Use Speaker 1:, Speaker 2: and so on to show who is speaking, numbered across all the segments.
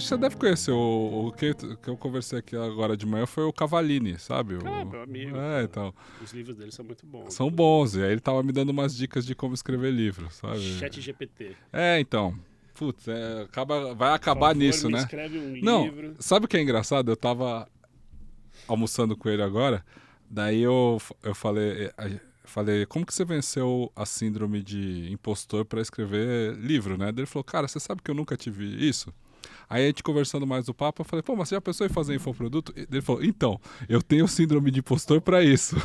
Speaker 1: você deve conhecer o que eu conversei aqui agora de manhã foi o Cavalini, sabe?
Speaker 2: Meu amigo.
Speaker 1: Então.
Speaker 2: Os livros dele são muito bons.
Speaker 1: São bons, e aí ele tava me dando umas dicas de como escrever livros, sabe?
Speaker 2: ChatGPT.
Speaker 1: Então. Putz, vai acabar nisso, né?
Speaker 2: Escreve um
Speaker 1: Não,
Speaker 2: livro.
Speaker 1: sabe o que é engraçado? Eu tava almoçando com ele agora, daí eu falei, como que você venceu a síndrome de impostor para escrever livro, né? Daí ele falou, cara, você sabe que eu nunca tive isso? Aí a gente conversando mais do papo, eu falei, pô, mas você já pensou em fazer infoproduto? Ele falou, então, eu tenho síndrome de impostor para isso.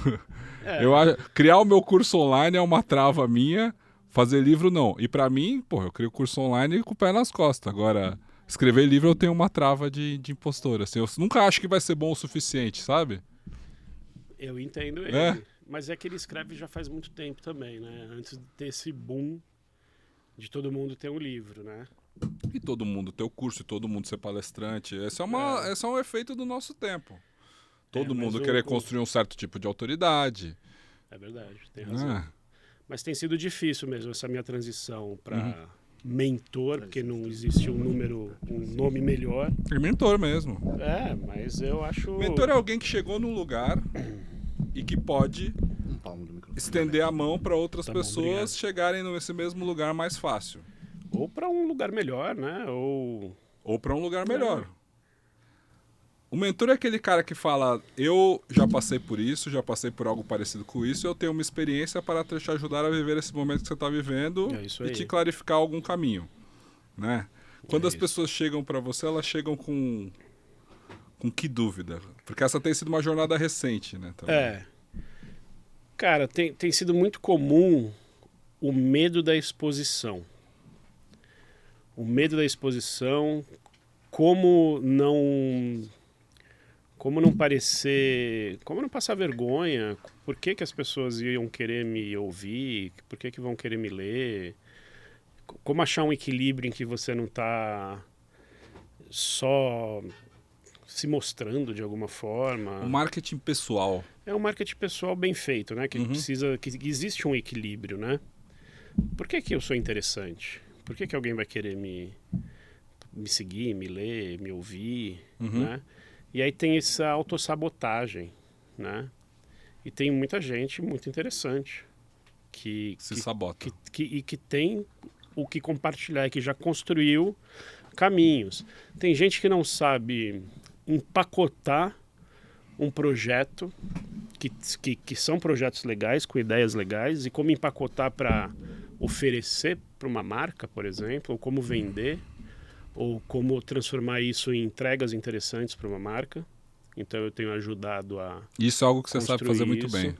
Speaker 1: Criar o meu curso online é uma trava minha, fazer livro não. E para mim, pô, eu crio curso online com o pé nas costas. Agora, escrever livro eu tenho uma trava de impostor. Assim, eu nunca acho que vai ser bom o suficiente, sabe?
Speaker 2: Eu entendo ele. Mas é que ele escreve já faz muito tempo também, né? Antes de ter esse boom de todo mundo ter um livro, né?
Speaker 1: E todo mundo ter o curso, e todo mundo ser palestrante. Esse é um efeito do nosso tempo. Todo mundo querer construir um certo tipo de autoridade.
Speaker 2: É verdade, tem razão. Mas tem sido difícil mesmo essa minha transição para mentor, porque não existe um nome melhor.
Speaker 1: É mentor mesmo.
Speaker 2: Mas eu acho...
Speaker 1: Mentor é alguém que chegou num lugar e que pode estender a mão para outras pessoas chegarem nesse mesmo lugar mais fácil.
Speaker 2: Ou para um lugar melhor, né? Ou
Speaker 1: para um lugar melhor. O mentor é aquele cara que fala, eu já passei por isso, já passei por algo parecido com isso, eu tenho uma experiência para te ajudar a viver esse momento que você está vivendo e te clarificar algum caminho, né? Quando as pessoas chegam para você, elas chegam com que dúvida? Porque essa tem sido uma jornada recente, né? Também.
Speaker 2: Cara, tem sido muito comum o medo da exposição. O medo da exposição, como não passar vergonha, por que as pessoas iam querer me ouvir, por que vão querer me ler, como achar um equilíbrio em que você não está só se mostrando de alguma forma.
Speaker 1: O marketing pessoal.
Speaker 2: É um marketing pessoal bem feito, né? Que existe um equilíbrio, né? Por que eu sou interessante? Por que alguém vai querer me seguir, me ler, me ouvir, né? E aí tem essa autossabotagem, né? E tem muita gente muito interessante que
Speaker 1: se sabota.
Speaker 2: E que tem o que compartilhar, que já construiu caminhos. Tem gente que não sabe empacotar um projeto, que são projetos legais, com ideias legais, e como empacotar para oferecer para uma marca, por exemplo, ou como vender, ou como transformar isso em entregas interessantes para uma marca. Então eu tenho ajudado a
Speaker 1: Isso é algo que você sabe fazer muito bem.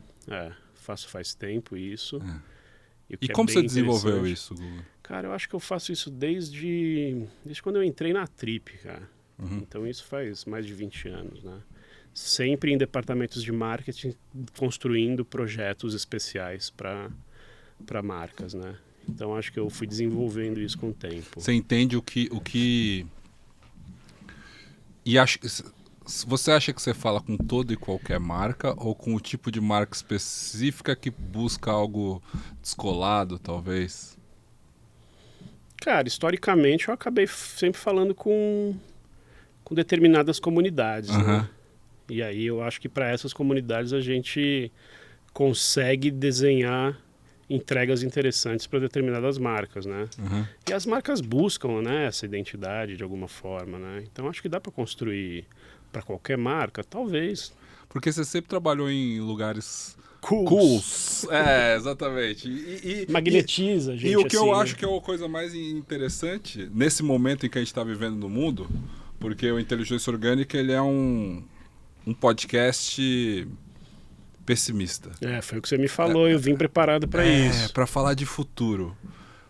Speaker 2: Faço faz tempo isso.
Speaker 1: E como você desenvolveu isso, Guga?
Speaker 2: Cara, eu acho que eu faço isso desde quando eu entrei na Trip, cara. Então isso faz mais de 20 anos, né? Sempre em departamentos de marketing, construindo projetos especiais para marcas, né? Então acho que eu fui desenvolvendo isso com o tempo.
Speaker 1: Você entende o que... E você acha que você fala com toda e qualquer marca ou com o tipo de marca específica que busca algo descolado, talvez?
Speaker 2: Cara, historicamente eu acabei sempre falando com determinadas comunidades, né? E aí eu acho que para essas comunidades a gente consegue desenhar entregas interessantes para determinadas marcas, né? E as marcas buscam, né, essa identidade de alguma forma, né? Então acho que dá para construir para qualquer marca, talvez.
Speaker 1: Porque você sempre trabalhou em lugares
Speaker 2: cools.
Speaker 1: Exatamente.
Speaker 2: Magnetiza, gente.
Speaker 1: E o que eu acho que é a coisa mais interessante nesse momento em que a gente está vivendo no mundo, porque o Inteligência Orgânica ele é um podcast pessimista.
Speaker 2: Foi o que você me falou, eu vim preparado para isso.
Speaker 1: Para falar de futuro.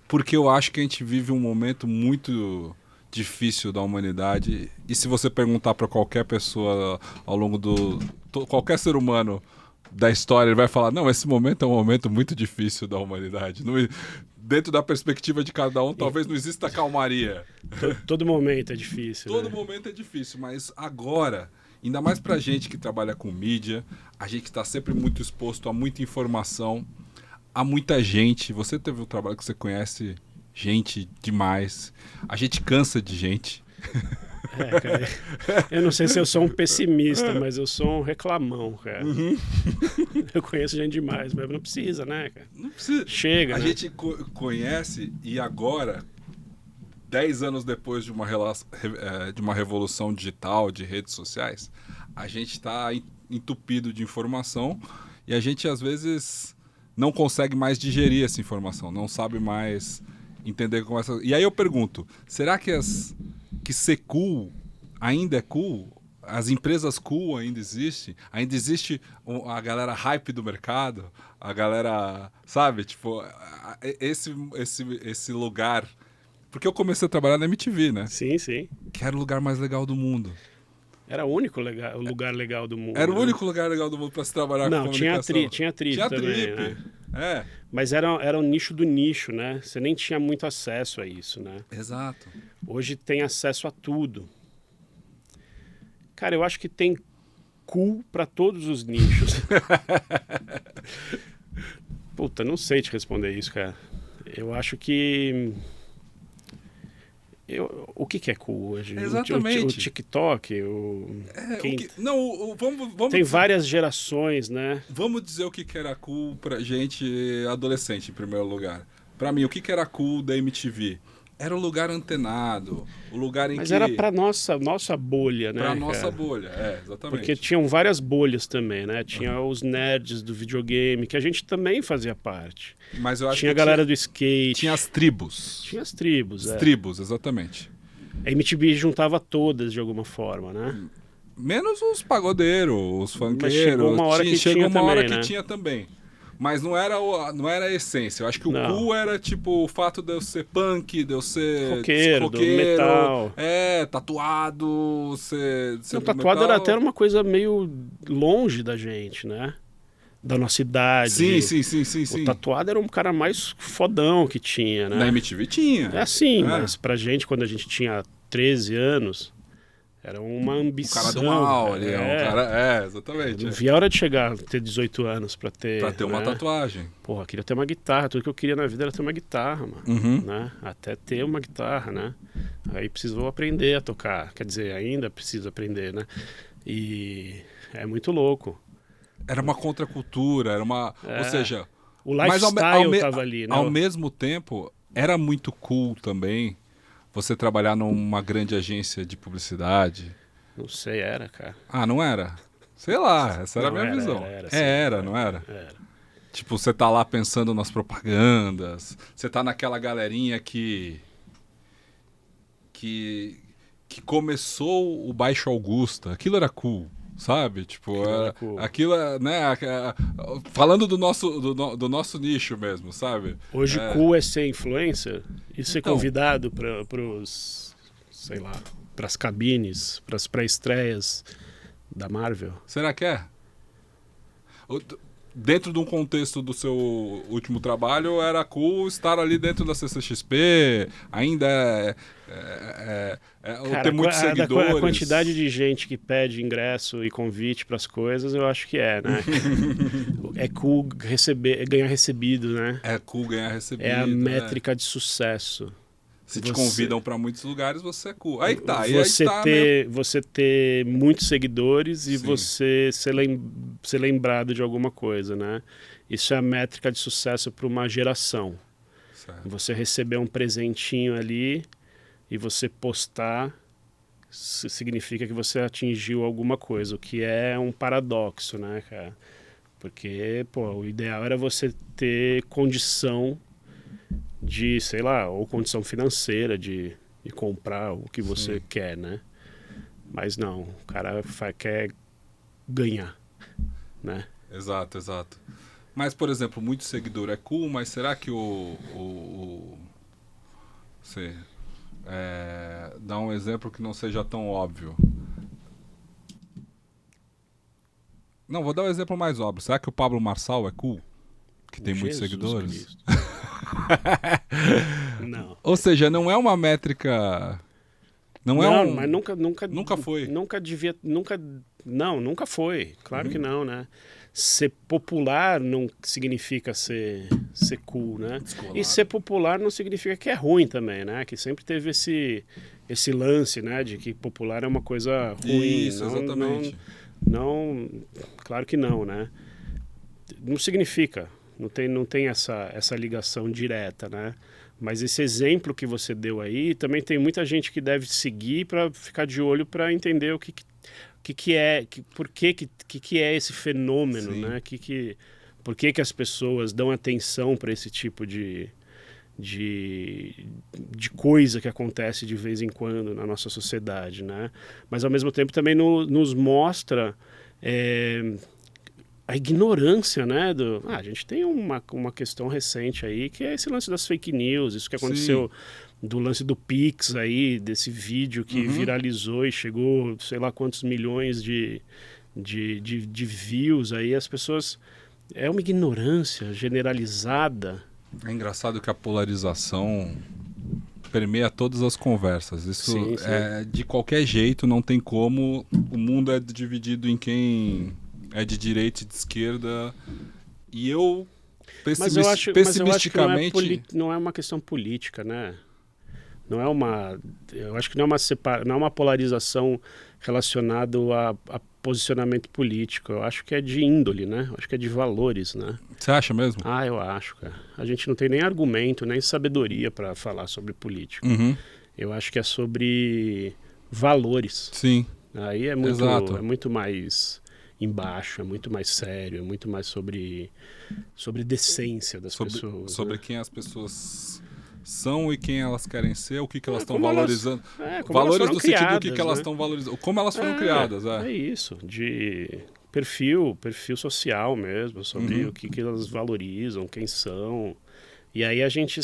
Speaker 1: Porque eu acho que a gente vive um momento muito difícil da humanidade. E se você perguntar para qualquer pessoa ao longo qualquer ser humano da história, ele vai falar, não, esse momento é um momento muito difícil da humanidade. Dentro da perspectiva de cada um, talvez não exista calmaria.
Speaker 2: Todo momento é difícil.
Speaker 1: Todo momento é difícil, mas agora... Ainda mais pra gente que trabalha com mídia, a gente está sempre muito exposto a muita informação, a muita gente. Você teve um trabalho que você conhece gente demais. A gente cansa de gente.
Speaker 2: É, cara, eu não sei se eu sou um pessimista, mas eu sou um reclamão, cara. Eu conheço gente demais, mas não precisa, né, cara?
Speaker 1: Não precisa.
Speaker 2: Chega,
Speaker 1: A
Speaker 2: né?
Speaker 1: gente conhece e agora, 10 anos depois de de uma revolução digital, de redes sociais, a gente está entupido de informação e a gente às vezes não consegue mais digerir essa informação, não sabe mais entender como essa... E aí eu pergunto, será que ser cool ainda é cool? As empresas cool ainda existem? Ainda existe a galera hype do mercado? A galera, sabe? Tipo, esse lugar... Porque eu comecei a trabalhar na MTV, né?
Speaker 2: Sim, sim.
Speaker 1: Que era o lugar mais legal do mundo.
Speaker 2: Era o único lugar legal do mundo.
Speaker 1: Era o
Speaker 2: né?
Speaker 1: único lugar legal do mundo para se trabalhar
Speaker 2: Não,
Speaker 1: com comunicação.
Speaker 2: tinha trip
Speaker 1: Tinha
Speaker 2: também,
Speaker 1: trip.
Speaker 2: né?
Speaker 1: É,
Speaker 2: Mas era um nicho do nicho, né? Você nem tinha muito acesso a isso, né?
Speaker 1: exato.
Speaker 2: Hoje tem acesso a tudo. Cara, eu acho que tem cool pra todos os nichos. Puta, não sei te responder isso, cara. Eu acho que... o que é cool hoje?
Speaker 1: Exatamente.
Speaker 2: O TikTok,
Speaker 1: Não, vamos
Speaker 2: Tem várias gerações, né?
Speaker 1: Vamos dizer o que era cool pra gente adolescente, em primeiro lugar. Pra mim, o que era cool da MTV? Era o lugar antenado, o lugar em
Speaker 2: Mas
Speaker 1: que...
Speaker 2: era pra nossa bolha, né?
Speaker 1: Pra nossa
Speaker 2: cara?
Speaker 1: bolha, exatamente.
Speaker 2: Porque tinham várias bolhas também, né? Tinha os nerds do videogame, que a gente também fazia parte.
Speaker 1: Mas eu acho
Speaker 2: Tinha a
Speaker 1: que
Speaker 2: galera do skate.
Speaker 1: tinha as tribos.
Speaker 2: Tinha as tribos,
Speaker 1: As tribos, exatamente.
Speaker 2: A MTV juntava todas de alguma forma, né?
Speaker 1: Menos os pagodeiros, os funkeiros.
Speaker 2: chegou uma hora que
Speaker 1: chegou
Speaker 2: tinha
Speaker 1: uma hora
Speaker 2: também,
Speaker 1: que
Speaker 2: né?
Speaker 1: tinha também. Mas não era a essência. Eu acho que o
Speaker 2: Não.
Speaker 1: cool era tipo o fato de eu ser punk, de eu ser
Speaker 2: Roqueiro, do metal.
Speaker 1: Tatuado, ser
Speaker 2: O
Speaker 1: do
Speaker 2: tatuado
Speaker 1: metal.
Speaker 2: era até uma coisa meio longe da gente, né? Da nossa idade.
Speaker 1: Sim.
Speaker 2: O tatuado era um cara mais fodão que tinha, né?
Speaker 1: Na MTV tinha.
Speaker 2: É assim, mas pra gente, quando a gente tinha 13 anos, era uma
Speaker 1: O
Speaker 2: ambição.
Speaker 1: cara do mal ali, um cara... exatamente.
Speaker 2: Não via a hora de chegar, ter 18 anos pra ter...
Speaker 1: Pra ter uma
Speaker 2: né?
Speaker 1: tatuagem.
Speaker 2: Porra, queria ter uma guitarra. Tudo que eu queria na vida era ter uma guitarra, mano.
Speaker 1: Uhum.
Speaker 2: Né? Até ter uma guitarra, né? Aí precisou aprender a tocar. Quer dizer, ainda preciso aprender, né? E é muito louco.
Speaker 1: Era uma contracultura, era uma... Ou seja...
Speaker 2: O
Speaker 1: Mas
Speaker 2: lifestyle tava ali, né?
Speaker 1: Ao mesmo tempo, era muito cool também você trabalhar numa grande agência de publicidade.
Speaker 2: Não sei, era, cara.
Speaker 1: Ah, não era? Sei lá, essa era a
Speaker 2: Não,
Speaker 1: minha visão.
Speaker 2: sim,
Speaker 1: Não era?
Speaker 2: Era.
Speaker 1: Tipo, você tá lá pensando nas propagandas, você tá naquela galerinha que começou o Baixo Augusta. Aquilo era cool. Sabe? Tipo,
Speaker 2: Cool.
Speaker 1: aquilo, né? Falando do nosso nicho mesmo, sabe?
Speaker 2: Hoje cool é ser influencer e ser
Speaker 1: Então.
Speaker 2: convidado pros, sei lá, pras cabines, pras pré-estreias da Marvel.
Speaker 1: Será que é? Dentro de um contexto do seu último trabalho, era cool estar ali dentro da CCXP, ainda
Speaker 2: Cara,
Speaker 1: ter muitos seguidores.
Speaker 2: A quantidade de gente que pede ingresso e convite pras coisas, eu acho que é, né? É cool ganhar recebido, né?
Speaker 1: É cool ganhar recebido.
Speaker 2: É a métrica de sucesso.
Speaker 1: Se te convidam para muitos lugares, você é cool. Aí tá.
Speaker 2: Você ter muitos seguidores e
Speaker 1: Sim.
Speaker 2: você ser lembrado de alguma coisa, né? Isso é a métrica de sucesso para uma geração.
Speaker 1: Certo.
Speaker 2: Você receber um presentinho ali e você postar significa que você atingiu alguma coisa, o que é um paradoxo, né, cara? Porque, pô, o ideal era você ter condição de, sei lá, ou condição financeira de comprar o que você quer, né? Mas não, o cara quer ganhar, né?
Speaker 1: Exato. Mas, por exemplo, muito seguidor é cool, mas será que dá um exemplo que não seja tão óbvio. Não, vou dar um exemplo mais óbvio. Será que o Pablo Marçal é cool? Que tem muitos seguidores?
Speaker 2: Não.
Speaker 1: Ou seja, não é uma métrica Não, é um...
Speaker 2: mas
Speaker 1: Nunca foi.
Speaker 2: Nunca foi. Claro que não, né? Ser popular não significa ser cool, né?
Speaker 1: Descolado.
Speaker 2: E ser popular não significa que é ruim também, né? Que sempre teve esse lance, né? De que popular é uma coisa ruim.
Speaker 1: Isso, exatamente.
Speaker 2: Claro que não, né? Não significa. Não tem essa ligação direta, né? Mas esse exemplo que você deu aí, também tem muita gente que deve seguir para ficar de olho para entender o que é, por que é esse fenômeno,
Speaker 1: Sim.
Speaker 2: né? Por que as pessoas dão atenção para esse tipo de coisa que acontece de vez em quando na nossa sociedade, né? Mas ao mesmo tempo também nos mostra a ignorância, né? A gente tem uma questão recente aí que é esse lance das fake news, isso que aconteceu do lance do Pix aí, desse vídeo que viralizou e chegou sei lá quantos milhões de views aí, as pessoas... É uma ignorância generalizada.
Speaker 1: É engraçado que a polarização permeia todas as conversas. Isso
Speaker 2: Sim.
Speaker 1: é de qualquer jeito, não tem como. O mundo é dividido em quem é de direita e de esquerda. E eu, pessimisticamente...
Speaker 2: não é uma questão política, né? Eu acho que não é uma polarização relacionada a posicionamento político. Eu acho que é de índole, né? Eu acho que é de valores, né?
Speaker 1: Você acha mesmo?
Speaker 2: Eu acho, cara. A gente não tem nem argumento, nem sabedoria para falar sobre política. Eu acho que é sobre valores.
Speaker 1: Sim.
Speaker 2: Aí é muito mais embaixo, é muito mais sério, é muito mais sobre decência das pessoas.
Speaker 1: Sobre quem as pessoas são e quem elas querem ser, o que elas estão
Speaker 2: como
Speaker 1: valorizando.
Speaker 2: Valores
Speaker 1: do
Speaker 2: criadas,
Speaker 1: sentido do que elas
Speaker 2: né?
Speaker 1: estão valorizando. Como elas foram criadas.
Speaker 2: É isso, de perfil social mesmo, sobre o que elas valorizam, quem são. E aí a gente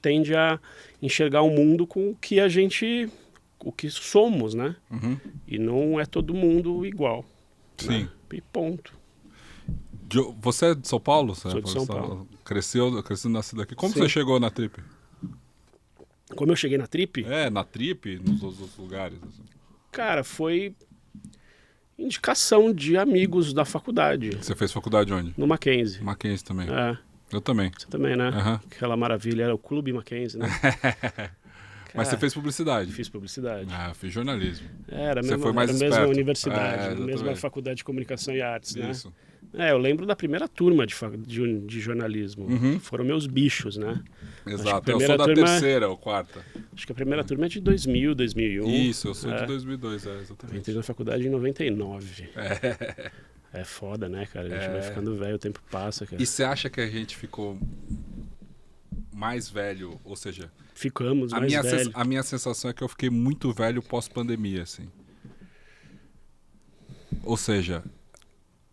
Speaker 2: tende a enxergar o mundo com o que somos, né? E não é todo mundo igual.
Speaker 1: Sim.
Speaker 2: Né? E ponto.
Speaker 1: Você é de São Paulo?
Speaker 2: Sou de São Paulo.
Speaker 1: Cresceu nascido aqui. Como
Speaker 2: Sim.
Speaker 1: você chegou na Trip?
Speaker 2: Como eu cheguei na Trip?
Speaker 1: Na Trip, nos outros lugares. Assim.
Speaker 2: Cara, foi indicação de amigos da faculdade.
Speaker 1: Você fez faculdade onde?
Speaker 2: No Mackenzie.
Speaker 1: Mackenzie também.
Speaker 2: É.
Speaker 1: Eu também.
Speaker 2: Você também, né? Aquela maravilha, era o Clube Mackenzie, né?
Speaker 1: Mas você fez publicidade?
Speaker 2: Fiz publicidade.
Speaker 1: Fiz jornalismo.
Speaker 2: Você
Speaker 1: foi mais
Speaker 2: era a
Speaker 1: esperto.
Speaker 2: mesma universidade, na mesma faculdade de comunicação e artes, né? Isso. Eu lembro da primeira turma de jornalismo. Foram meus bichos, né?
Speaker 1: Exato, eu sou da terceira ou quarta.
Speaker 2: Acho que a primeira turma é de 2000, 2001.
Speaker 1: Isso, eu sou de 2002, exatamente.
Speaker 2: Eu entrei na faculdade em 99. É foda, né, cara? A gente vai ficando velho, o tempo passa, cara.
Speaker 1: E você acha que a gente ficou mais velho, ou seja...
Speaker 2: Ficamos mais velhos.
Speaker 1: A minha sensação é que eu fiquei muito velho pós-pandemia, assim. Ou seja...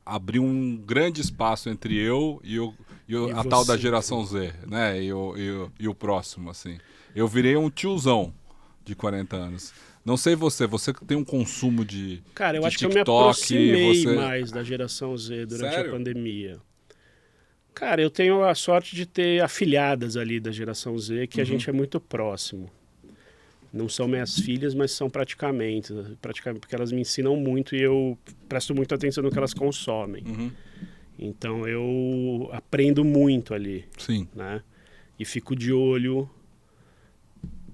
Speaker 1: abriu um grande espaço entre eu e a tal da geração Z, né? E o próximo, assim. Eu virei um tiozão de 40 anos. Não sei você que tem um consumo de
Speaker 2: Cara, eu
Speaker 1: de
Speaker 2: acho
Speaker 1: TikTok,
Speaker 2: que eu me aproximei mais da geração Z durante
Speaker 1: Sério?
Speaker 2: a pandemia. Cara, eu tenho a sorte de ter afilhadas ali da geração Z, que a gente é muito próximo. Não são minhas filhas, mas são praticamente, porque elas me ensinam muito e eu presto muita atenção no que elas consomem. Então eu aprendo muito ali.
Speaker 1: Sim.
Speaker 2: Né? E fico de olho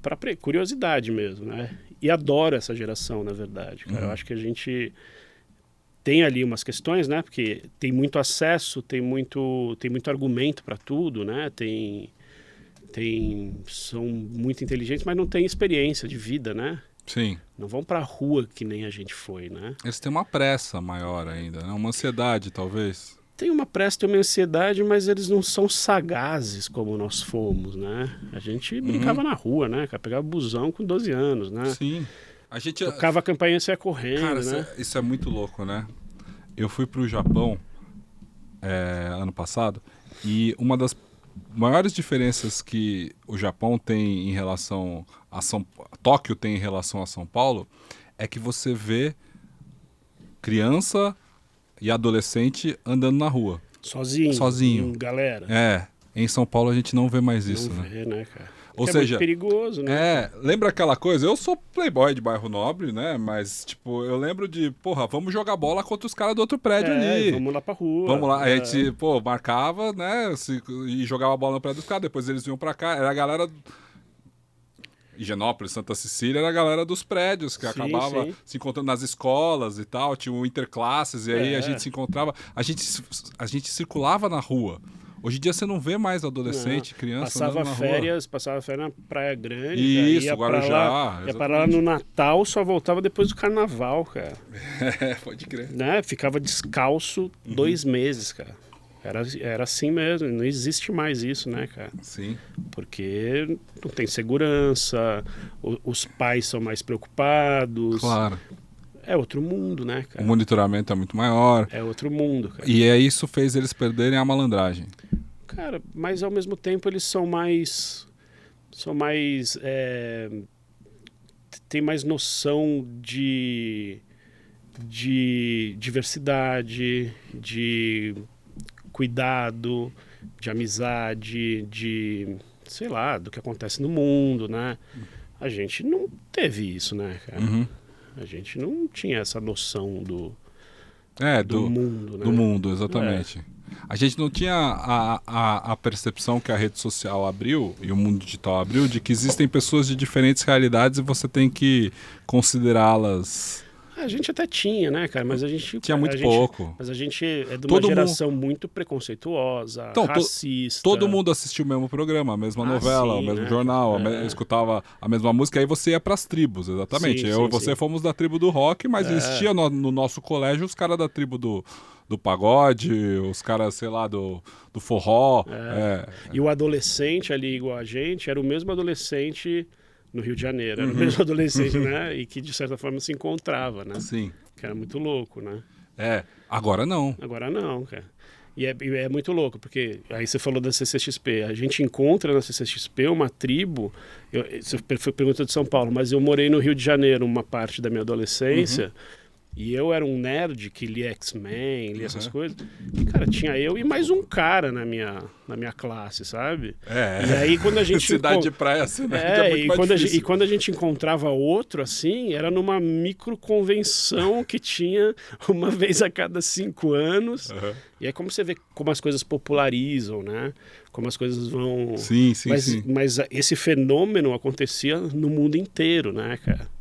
Speaker 2: para curiosidade mesmo, né? E adoro essa geração, na verdade. Cara. Eu acho que a gente tem ali umas questões, né? Porque tem muito acesso, tem muito argumento para tudo, né? São muito inteligentes, mas não têm experiência de vida, né?
Speaker 1: Sim.
Speaker 2: Não vão pra rua que nem a gente foi, né?
Speaker 1: Eles têm uma pressa maior ainda, né? Uma ansiedade, talvez.
Speaker 2: Tem uma pressa, tem uma ansiedade, mas eles não são sagazes como nós fomos, né? A gente brincava na rua, né? Pegava busão com 12 anos, né?
Speaker 1: Sim. A gente
Speaker 2: tocava a campainha e saia correndo,
Speaker 1: cara,
Speaker 2: né?
Speaker 1: Isso é muito louco, né? Eu fui pro Japão ano passado e uma das maiores diferenças que o Japão tem em relação a Tóquio tem em relação a São Paulo é que você vê criança e adolescente andando na rua.
Speaker 2: Sozinho.
Speaker 1: Sozinho.
Speaker 2: Com galera.
Speaker 1: Em São Paulo a gente não vê mais isso,
Speaker 2: não vê, né, cara?
Speaker 1: Ou
Speaker 2: Que é
Speaker 1: seja,
Speaker 2: muito perigoso, né?
Speaker 1: lembra aquela coisa? Eu sou playboy de bairro nobre, né? Mas, tipo, eu lembro de, porra, vamos jogar bola contra os caras do outro prédio ali.
Speaker 2: Vamos lá pra rua.
Speaker 1: Vamos lá, a gente, pô, marcava, né? E jogava bola no prédio dos caras, depois eles vinham pra cá. Era a galera. Higienópolis, Santa Cecília, era a galera dos prédios que acabava se encontrando nas escolas e tal, tinha o interclasses, e aí a gente se encontrava. A gente circulava na rua. Hoje em dia você não vê mais adolescente, criança andando na rua.
Speaker 2: Passava férias na Praia Grande.
Speaker 1: Isso,
Speaker 2: ia
Speaker 1: Guarujá.
Speaker 2: Ia pra lá no Natal, só voltava depois do Carnaval, cara.
Speaker 1: Pode crer.
Speaker 2: Né? Ficava descalço 2 meses, cara. Era assim mesmo, não existe mais isso, né, cara?
Speaker 1: Sim.
Speaker 2: Porque não tem segurança, os pais são mais preocupados.
Speaker 1: Claro.
Speaker 2: É outro mundo, né, cara?
Speaker 1: O monitoramento é muito maior.
Speaker 2: É outro mundo, cara.
Speaker 1: E isso fez eles perderem a malandragem.
Speaker 2: Cara, mas ao mesmo tempo eles são mais... tem mais noção de diversidade, de cuidado, de amizade, de, sei lá, do que acontece no mundo, né? A gente não teve isso, né, cara? A gente não tinha essa noção do mundo, né?
Speaker 1: Do mundo, exatamente. A gente não tinha a percepção que a rede social abriu e o mundo digital abriu de que existem pessoas de diferentes realidades e você tem que considerá-las.
Speaker 2: A gente até tinha, né, cara? Mas a gente...
Speaker 1: Tinha muito pouco.
Speaker 2: Mas a gente é de uma geração muito preconceituosa, racista.
Speaker 1: Todo mundo assistia o mesmo programa, a mesma novela, o mesmo jornal, escutava a mesma música, aí você ia pras tribos, exatamente. Eu e você fomos da tribo do rock, mas existia no nosso colégio os caras da tribo do pagode, os caras, sei lá, do forró.
Speaker 2: E o adolescente ali, igual a gente, era o mesmo adolescente... no Rio de Janeiro, era o mesmo adolescente, né? E que, de certa forma, se encontrava, né?
Speaker 1: Sim.
Speaker 2: Que era muito louco, né?
Speaker 1: Agora não.
Speaker 2: Agora não, cara. E é muito louco, porque aí você falou da CCXP. A gente encontra na CCXP uma tribo... Você perguntou de São Paulo, mas eu morei no Rio de Janeiro uma parte da minha adolescência... E eu era um nerd que lia X-Men, lia essas coisas. E, cara, tinha eu e mais um cara na minha classe, sabe?
Speaker 1: E
Speaker 2: aí, quando a gente...
Speaker 1: Cidade de praia, cidade é muito mais difícil.
Speaker 2: E quando a gente encontrava outro, assim, era numa microconvenção que tinha uma vez a cada 5 anos. E é como você vê como as coisas popularizam, né? Como as coisas vão...
Speaker 1: Sim.
Speaker 2: Mas esse fenômeno acontecia no mundo inteiro, né, cara?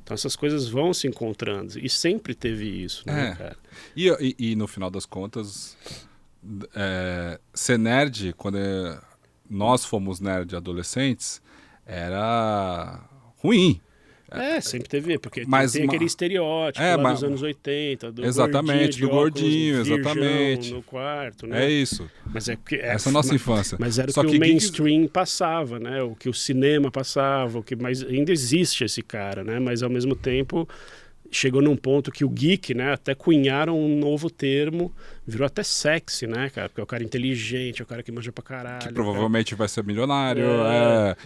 Speaker 2: Então essas coisas vão se encontrando. E sempre teve isso, né, cara?
Speaker 1: E no final das contas, ser nerd, quando nós fomos nerd adolescentes, era ruim.
Speaker 2: Sempre teve, porque tem aquele estereótipo lá dos anos 80, do
Speaker 1: exatamente, do gordinho,
Speaker 2: exatamente. No quarto, né?
Speaker 1: É isso.
Speaker 2: Mas
Speaker 1: essa é a nossa infância.
Speaker 2: Mas era o que o mainstream passava, né? O que o cinema passava, mas ainda existe esse cara, né? Mas ao mesmo tempo chegou num ponto que o geek, né? Até cunharam um novo termo, virou até sexy, né, cara? Porque é o cara inteligente, é o cara que manja pra caralho.
Speaker 1: Que provavelmente vai ser milionário.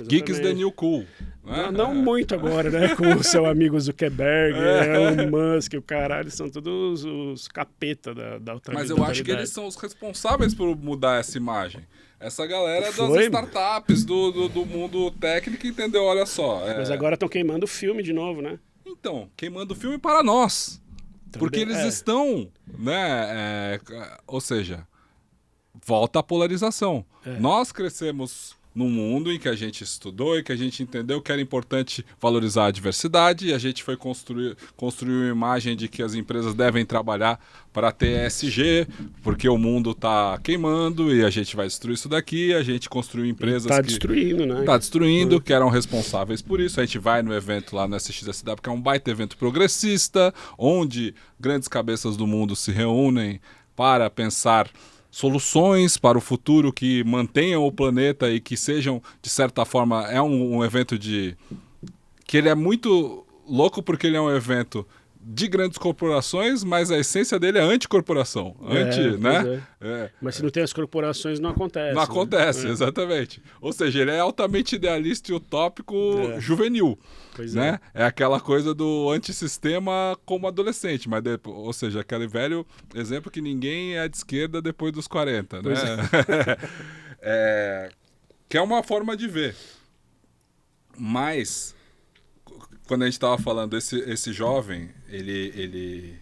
Speaker 1: Geek is the new cool. Né?
Speaker 2: Não muito agora, né? Com o seu amigo Zuckerberg, Elon Musk, o caralho, são todos os capeta da outra.
Speaker 1: Mas eu acho que eles são os responsáveis por mudar essa imagem. Essa galera das startups, do mundo técnico, entendeu? Olha só.
Speaker 2: Mas agora estão queimando o filme de novo, né?
Speaker 1: Então, queimando o filme para nós. Também, porque eles estão, né? Ou seja, volta a polarização. Nós crescemos num mundo em que a gente estudou e que a gente entendeu que era importante valorizar a diversidade, e a gente foi construir uma imagem de que as empresas devem trabalhar para ter ESG, porque o mundo está queimando e a gente vai destruir isso daqui. A gente construiu empresas que...
Speaker 2: destruindo, né?
Speaker 1: Está destruindo, que eram responsáveis por isso. A gente vai no evento lá no SXSW, que é um baita evento progressista, onde grandes cabeças do mundo se reúnem para pensar soluções para o futuro que mantenham o planeta e que sejam, de certa forma, é um evento que ele é muito louco porque ele é um evento de grandes corporações, mas a essência dele é anticorporação. Né?
Speaker 2: Mas se não tem as corporações, não acontece.
Speaker 1: Não acontece, exatamente. Ou seja, ele é altamente idealista e utópico juvenil. Né? É aquela coisa do antissistema como adolescente, mas ou seja, aquele velho exemplo que ninguém é de esquerda depois dos 40, né? Que é uma forma de ver. Mas, quando a gente estava falando, esse jovem, ele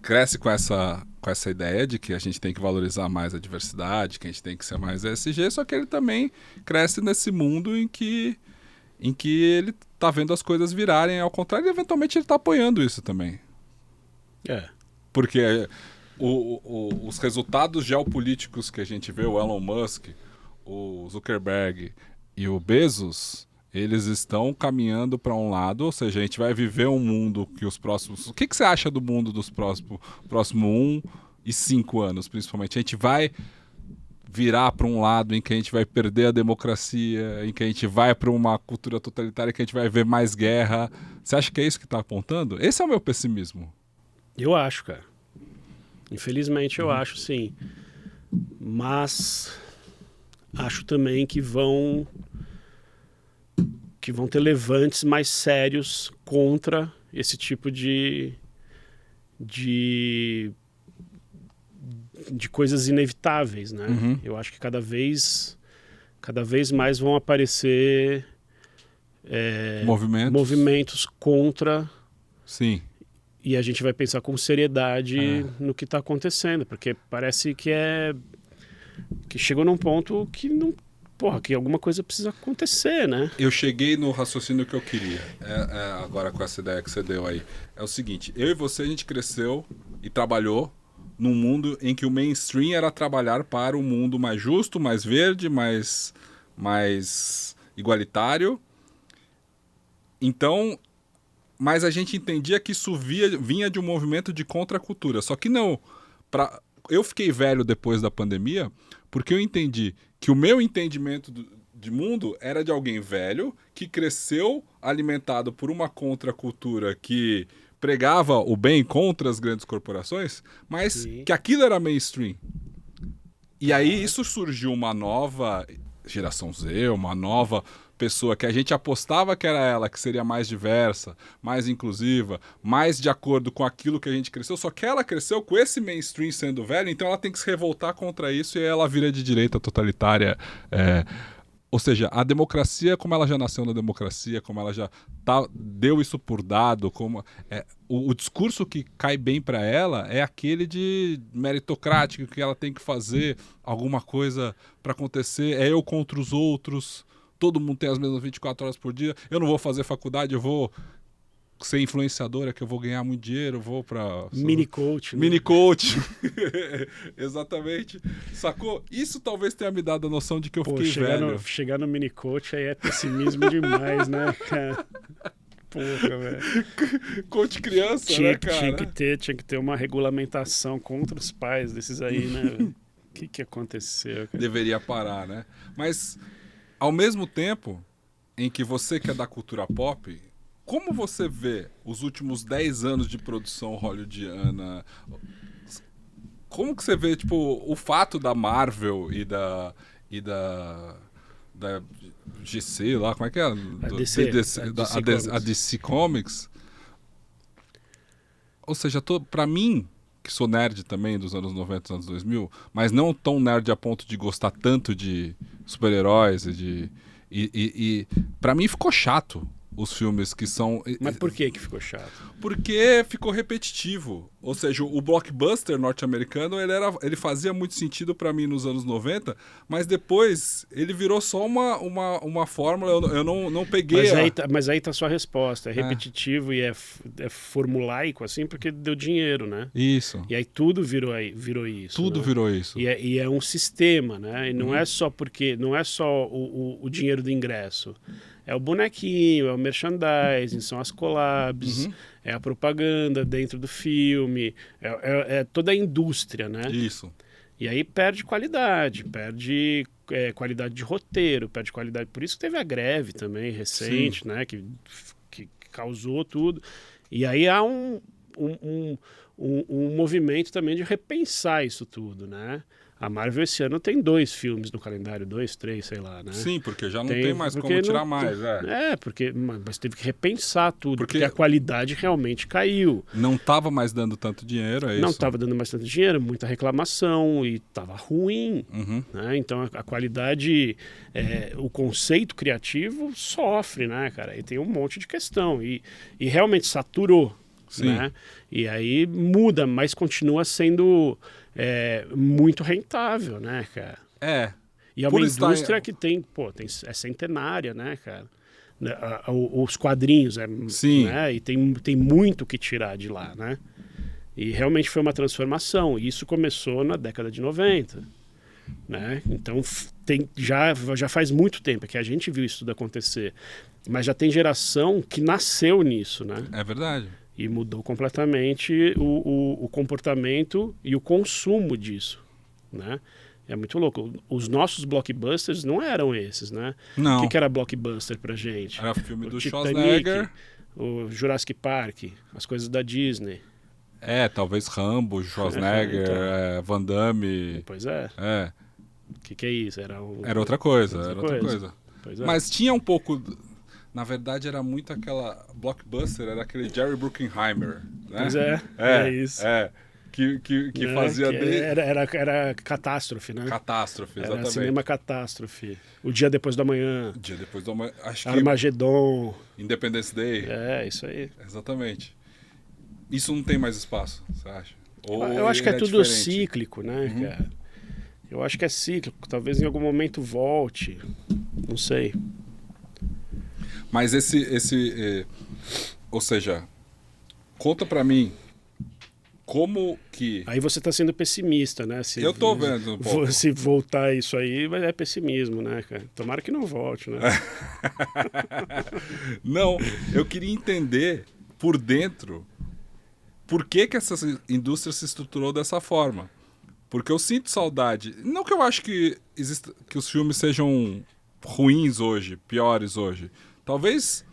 Speaker 1: cresce com essa ideia de que a gente tem que valorizar mais a diversidade, que a gente tem que ser mais ESG, só que ele também cresce nesse mundo em que ele tá vendo as coisas virarem ao contrário e eventualmente ele tá apoiando isso também. Porque os resultados geopolíticos que a gente vê, o Elon Musk, o Zuckerberg e o Bezos, eles estão caminhando para um lado, ou seja, a gente vai viver um mundo que os próximos... O que você acha do mundo dos próximos 1 e 5 anos, principalmente? A gente vai virar para um lado em que a gente vai perder a democracia, em que a gente vai para uma cultura totalitária, que a gente vai ver mais guerra. Você acha que é isso que está apontando? Esse é o meu pessimismo.
Speaker 2: Eu acho, cara. Infelizmente eu acho, sim. Mas acho também que vão ter levantes mais sérios contra esse tipo de coisas inevitáveis, né? Eu acho que cada vez mais vão aparecer movimentos contra.
Speaker 1: Sim.
Speaker 2: E a gente vai pensar com seriedade no que está acontecendo, porque parece que chegou num ponto que não... Porra, que alguma coisa precisa acontecer, né?
Speaker 1: Eu cheguei no raciocínio que eu queria, agora com essa ideia que você deu aí. É o seguinte, eu e você, a gente cresceu e trabalhou num mundo em que o mainstream era trabalhar para um mundo mais justo, mais verde, mais igualitário. Então, mas a gente entendia que isso vinha de um movimento de contracultura. Só que não. Eu fiquei velho depois da pandemia porque eu entendi que o meu entendimento de mundo era de alguém velho que cresceu alimentado por uma contracultura que pregava o bem contra as grandes corporações, mas Sim. que aquilo era mainstream. E aí isso surgiu uma nova geração Z, uma nova pessoa que a gente apostava que era ela, que seria mais diversa, mais inclusiva, mais de acordo com aquilo que a gente cresceu, só que ela cresceu com esse mainstream sendo velho, então ela tem que se revoltar contra isso e aí ela vira de direita totalitária. Ou seja, a democracia, como ela já nasceu na democracia, como ela já deu isso por dado, o discurso que cai bem para ela é aquele de meritocrático, que ela tem que fazer alguma coisa para acontecer, é eu contra os outros, todo mundo tem as mesmas 24 horas por dia, eu não vou fazer faculdade, eu vou ser influenciadora, que eu vou ganhar muito dinheiro, eu vou pra...
Speaker 2: Mini coach.
Speaker 1: Mini coach. Exatamente. Sacou? Isso talvez tenha me dado a noção de que eu fiquei velho.
Speaker 2: Chegar no mini coach aí é pessimismo demais, né, cara? Porra, velho.
Speaker 1: Coach criança, né, cara?
Speaker 2: Tinha que ter uma regulamentação contra os pais desses aí, né? O que aconteceu, cara?
Speaker 1: Deveria parar, né? Mas, ao mesmo tempo em que você que é da cultura pop... Como você vê os últimos 10 anos de produção hollywoodiana? Como que você vê, tipo, o fato da Marvel e da GC lá, como é que é? A DC Comics. Ou seja, pra mim, que sou nerd também dos anos 90 e anos 2000, mas não tão nerd a ponto de gostar tanto de super-heróis e pra mim ficou chato. Os filmes que são...
Speaker 2: Mas por que ficou chato?
Speaker 1: Porque ficou repetitivo. Ou seja, o blockbuster norte-americano ele fazia muito sentido pra mim nos anos 90, mas depois ele virou só uma fórmula, eu não peguei...
Speaker 2: Mas aí tá a sua resposta. É repetitivo e é formulaico, assim, porque deu dinheiro, né?
Speaker 1: Isso.
Speaker 2: E aí tudo virou isso.
Speaker 1: Tudo
Speaker 2: né?
Speaker 1: virou isso.
Speaker 2: E é um sistema, né? E não é só porque... Não é só o dinheiro do ingresso. É o bonequinho, é o merchandising, são as collabs, é a propaganda dentro do filme, é toda a indústria, né?
Speaker 1: Isso.
Speaker 2: E aí perde qualidade de roteiro, perde qualidade. Por isso que teve a greve também recente, né? Que causou tudo. E aí há um movimento também de repensar isso tudo, né? A Marvel esse ano tem 2 filmes no calendário, 2, 3, sei lá, né?
Speaker 1: Sim, porque já não tem mais como tirar mais.
Speaker 2: Mas teve que repensar tudo,
Speaker 1: Porque
Speaker 2: porque a qualidade realmente caiu.
Speaker 1: não estava mais dando tanto dinheiro, é isso?
Speaker 2: Não estava dando mais tanto dinheiro, muita reclamação e estava ruim.
Speaker 1: Uhum.
Speaker 2: Né? Então a qualidade, o conceito criativo sofre, né, cara? E tem um monte de questão. E realmente saturou.
Speaker 1: Sim.
Speaker 2: Né? E aí muda, mas continua sendo muito rentável, né, cara? E é uma indústria que é centenária, né, cara? Os quadrinhos,
Speaker 1: Sim.
Speaker 2: Né? E tem muito que tirar de lá, né? E realmente foi uma transformação. E isso começou na década de 90. Né? Então já faz muito tempo que a gente viu isso tudo acontecer. Mas já tem geração que nasceu nisso, né?
Speaker 1: É verdade.
Speaker 2: E mudou completamente o comportamento e o consumo disso, né? É muito louco. Os nossos blockbusters não eram esses, né?
Speaker 1: Não.
Speaker 2: O que era blockbuster pra gente?
Speaker 1: Era o filme do
Speaker 2: Titanic,
Speaker 1: Schwarzenegger.
Speaker 2: O Jurassic Park, as coisas da Disney.
Speaker 1: Talvez Rambo, Schwarzenegger, Van Damme.
Speaker 2: Pois é. O que é isso? Era
Speaker 1: outra coisa, outra coisa.
Speaker 2: Pois é.
Speaker 1: Mas tinha um pouco... Na verdade, era muito aquela... Blockbuster era aquele Jerry Bruckheimer, né?
Speaker 2: Pois é isso.
Speaker 1: Que fazia...
Speaker 2: Era catástrofe, né?
Speaker 1: Catástrofe, exatamente.
Speaker 2: Era cinema catástrofe. O Dia Depois do Amanhã.
Speaker 1: Dia Depois do Amanhã. Acho que...
Speaker 2: Armagedon.
Speaker 1: Independence Day.
Speaker 2: Isso aí.
Speaker 1: Exatamente. Isso não tem mais espaço, você acha?
Speaker 2: Eu acho que é tudo
Speaker 1: diferente?
Speaker 2: cíclico, né, cara? Eu acho que é cíclico. Talvez em algum momento volte. Não sei.
Speaker 1: Mas ou seja, conta pra mim como que...
Speaker 2: Aí você tá sendo pessimista, né?
Speaker 1: Eu tô vendo um pouco.
Speaker 2: Se voltar isso aí, é pessimismo, né, cara? Tomara que não volte, né?
Speaker 1: Não, eu queria entender por dentro por que essa indústria se estruturou dessa forma. Porque eu sinto saudade. Não que eu acho que os filmes sejam ruins hoje, piores hoje. Talvez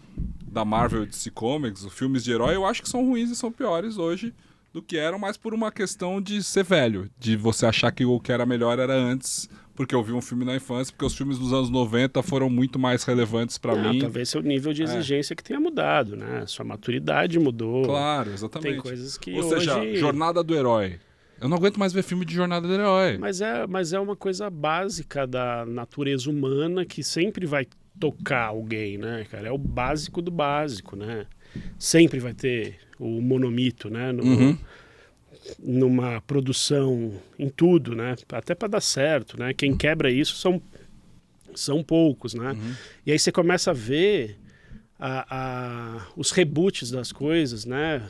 Speaker 1: da Marvel e DC Comics, os filmes de herói, eu acho que são ruins e são piores hoje do que eram, mas por uma questão de ser velho, de você achar que o que era melhor era antes, porque eu vi um filme na infância, porque os filmes dos anos 90 foram muito mais relevantes para mim.
Speaker 2: Talvez seu nível de exigência que tenha mudado, né? Sua maturidade mudou.
Speaker 1: Claro, exatamente.
Speaker 2: Tem coisas que
Speaker 1: Ou seja, jornada do herói. Eu não aguento mais ver filme de jornada do herói.
Speaker 2: Mas é uma coisa básica da natureza humana que sempre vai tocar alguém, né, cara? É o básico do básico, né? Sempre vai ter o monomito, né? Numa produção, em tudo, né? Até para dar certo, né? Quem quebra isso são poucos, né? E aí você começa a ver os reboots das coisas, né?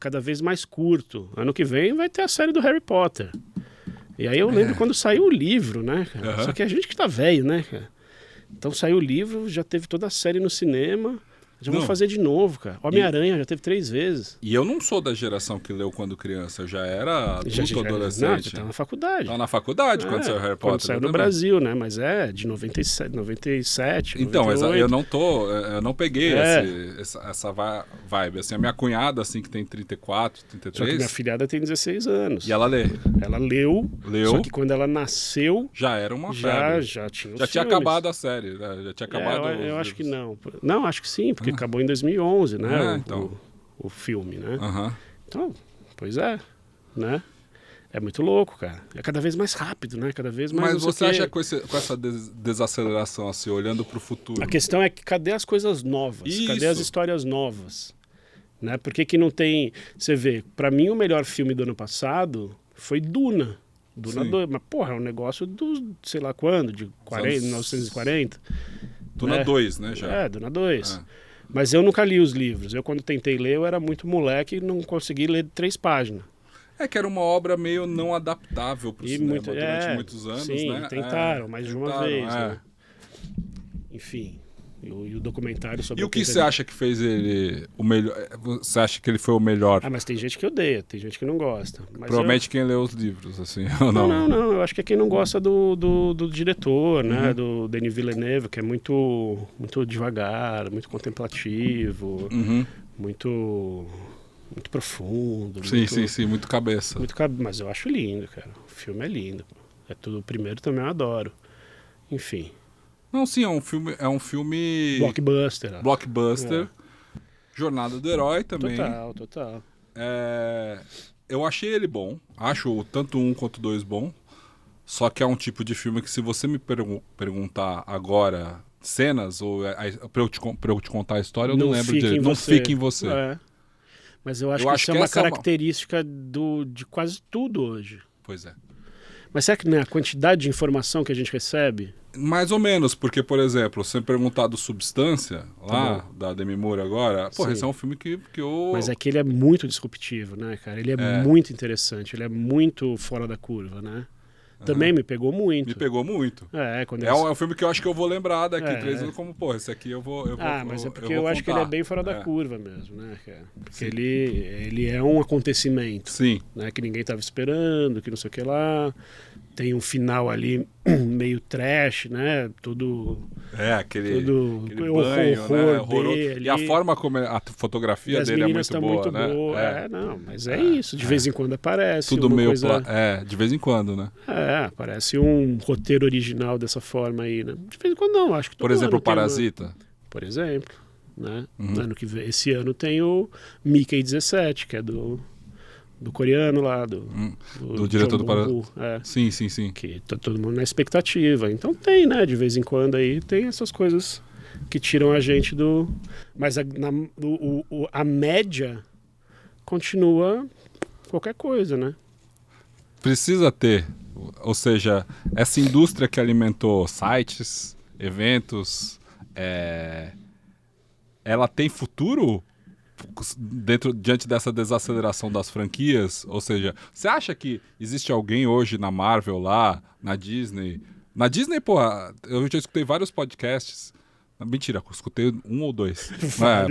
Speaker 2: Cada vez mais curto. Ano que vem vai ter a série do Harry Potter. E aí eu lembro quando saiu o livro, né, cara? Só que a gente que tá velho, né, cara? Então saiu o livro, já teve toda a série no cinema. Já vou fazer de novo, cara. Homem-Aranha já teve 3 vezes.
Speaker 1: E eu não sou da geração que leu quando criança. Eu já era adulto, adolescente.
Speaker 2: Não, já tá na faculdade.
Speaker 1: Tá na faculdade quando saiu Harry Potter.
Speaker 2: Quando saiu no Brasil, né? Mas de 97,
Speaker 1: Então,
Speaker 2: 98.
Speaker 1: Eu não peguei essa vibe. Assim, a minha cunhada, assim, que tem 34, 33...
Speaker 2: Só que minha filhada tem 16 anos.
Speaker 1: E ela lê.
Speaker 2: Ela leu. Só que quando ela nasceu...
Speaker 1: Já era uma febre.
Speaker 2: Já tinha os
Speaker 1: Já tinha
Speaker 2: filmes.
Speaker 1: acabado a série, né? Já tinha acabado
Speaker 2: eu acho que não. Não, acho que sim, porque acabou em 2011, né?
Speaker 1: Então.
Speaker 2: O filme, né?
Speaker 1: Uhum.
Speaker 2: Então, pois é, né? É muito louco, cara. É cada vez mais rápido, né? Cada vez mais...
Speaker 1: Mas você acha que com essa desaceleração, assim, olhando para o futuro...
Speaker 2: A questão é que cadê as coisas novas?
Speaker 1: Isso.
Speaker 2: Cadê as histórias novas? Né? Por que não tem... Você vê, pra mim o melhor filme do ano passado foi Duna. Duna 2. Mas, porra, é um negócio do, sei lá quando, de 1940.
Speaker 1: Duna 2, né? Já.
Speaker 2: Duna 2. Mas eu nunca li os livros. Eu, quando tentei ler, eu era muito moleque e não consegui ler 3 páginas.
Speaker 1: É que era uma obra meio não adaptável para o cinema durante muitos anos,
Speaker 2: sim,
Speaker 1: né?
Speaker 2: Tentaram, mais de uma vez. Né? Enfim, e o documentário sobre...
Speaker 1: E o que você acha que fez ele o melhor? Você acha que ele foi o melhor?
Speaker 2: Mas tem gente que odeia, tem gente que não gosta. Mas
Speaker 1: provavelmente quem leu os livros, assim, ou
Speaker 2: não? Não, eu acho que é quem não gosta do diretor, né? Do Denis Villeneuve, que é muito, muito devagar, muito contemplativo, muito profundo.
Speaker 1: Sim, muito cabeça.
Speaker 2: Mas eu acho lindo, cara. O filme é lindo. O primeiro também eu adoro. Enfim.
Speaker 1: Não, sim, é um filme...
Speaker 2: Blockbuster.
Speaker 1: Blockbuster. Jornada do Herói também.
Speaker 2: Total.
Speaker 1: Eu achei ele bom. Acho tanto um quanto dois bom. Só que é um tipo de filme que, se você me perguntar agora cenas, ou pra eu te contar a história, eu não lembro direito. Não fica em você.
Speaker 2: Mas eu acho que isso é uma característica de quase tudo hoje.
Speaker 1: Pois é.
Speaker 2: Mas será que não é a quantidade de informação que a gente recebe?
Speaker 1: Mais ou menos, porque, por exemplo, se eu perguntar do Substância, lá, da Demi Moore agora, esse é um filme que eu...
Speaker 2: Mas é que ele é muito disruptivo, né, cara? Ele é muito interessante, ele é muito fora da curva, né? Também me pegou muito.
Speaker 1: Me pegou muito.
Speaker 2: Quando
Speaker 1: é um filme que eu acho que eu vou lembrar daqui 3 anos como, esse aqui eu vou
Speaker 2: mas é porque eu acho que ele é bem fora da curva mesmo, né, cara? Porque ele é um acontecimento.
Speaker 1: Sim.
Speaker 2: Né, que ninguém estava esperando, que não sei o que lá. Tem um final ali meio trash, né?
Speaker 1: Aquele
Speaker 2: banho,
Speaker 1: né?
Speaker 2: Horroroso.
Speaker 1: E a forma como a fotografia dele é muito boa, né?
Speaker 2: Mas é isso. De vez em quando aparece.
Speaker 1: Tudo meio... de vez em quando, né?
Speaker 2: Aparece um roteiro original dessa forma aí, né? De vez em quando não, acho que todo
Speaker 1: Por exemplo, o
Speaker 2: ano
Speaker 1: Parasita.
Speaker 2: Por exemplo, né? Esse ano tem o Mickey 17, que é do coreano lá, do
Speaker 1: diretor do Parasita. Sim.
Speaker 2: Que tá todo mundo na expectativa. Então tem, né? De vez em quando aí tem essas coisas que tiram a gente do... Mas a média continua qualquer coisa, né?
Speaker 1: Precisa ter. Ou seja, essa indústria que alimentou sites, eventos, ela tem futuro diante dessa desaceleração das franquias? Ou seja, você acha que existe alguém hoje na Marvel lá, na Disney? Na Disney, eu já escutei vários podcasts. Mentira, eu escutei um ou dois.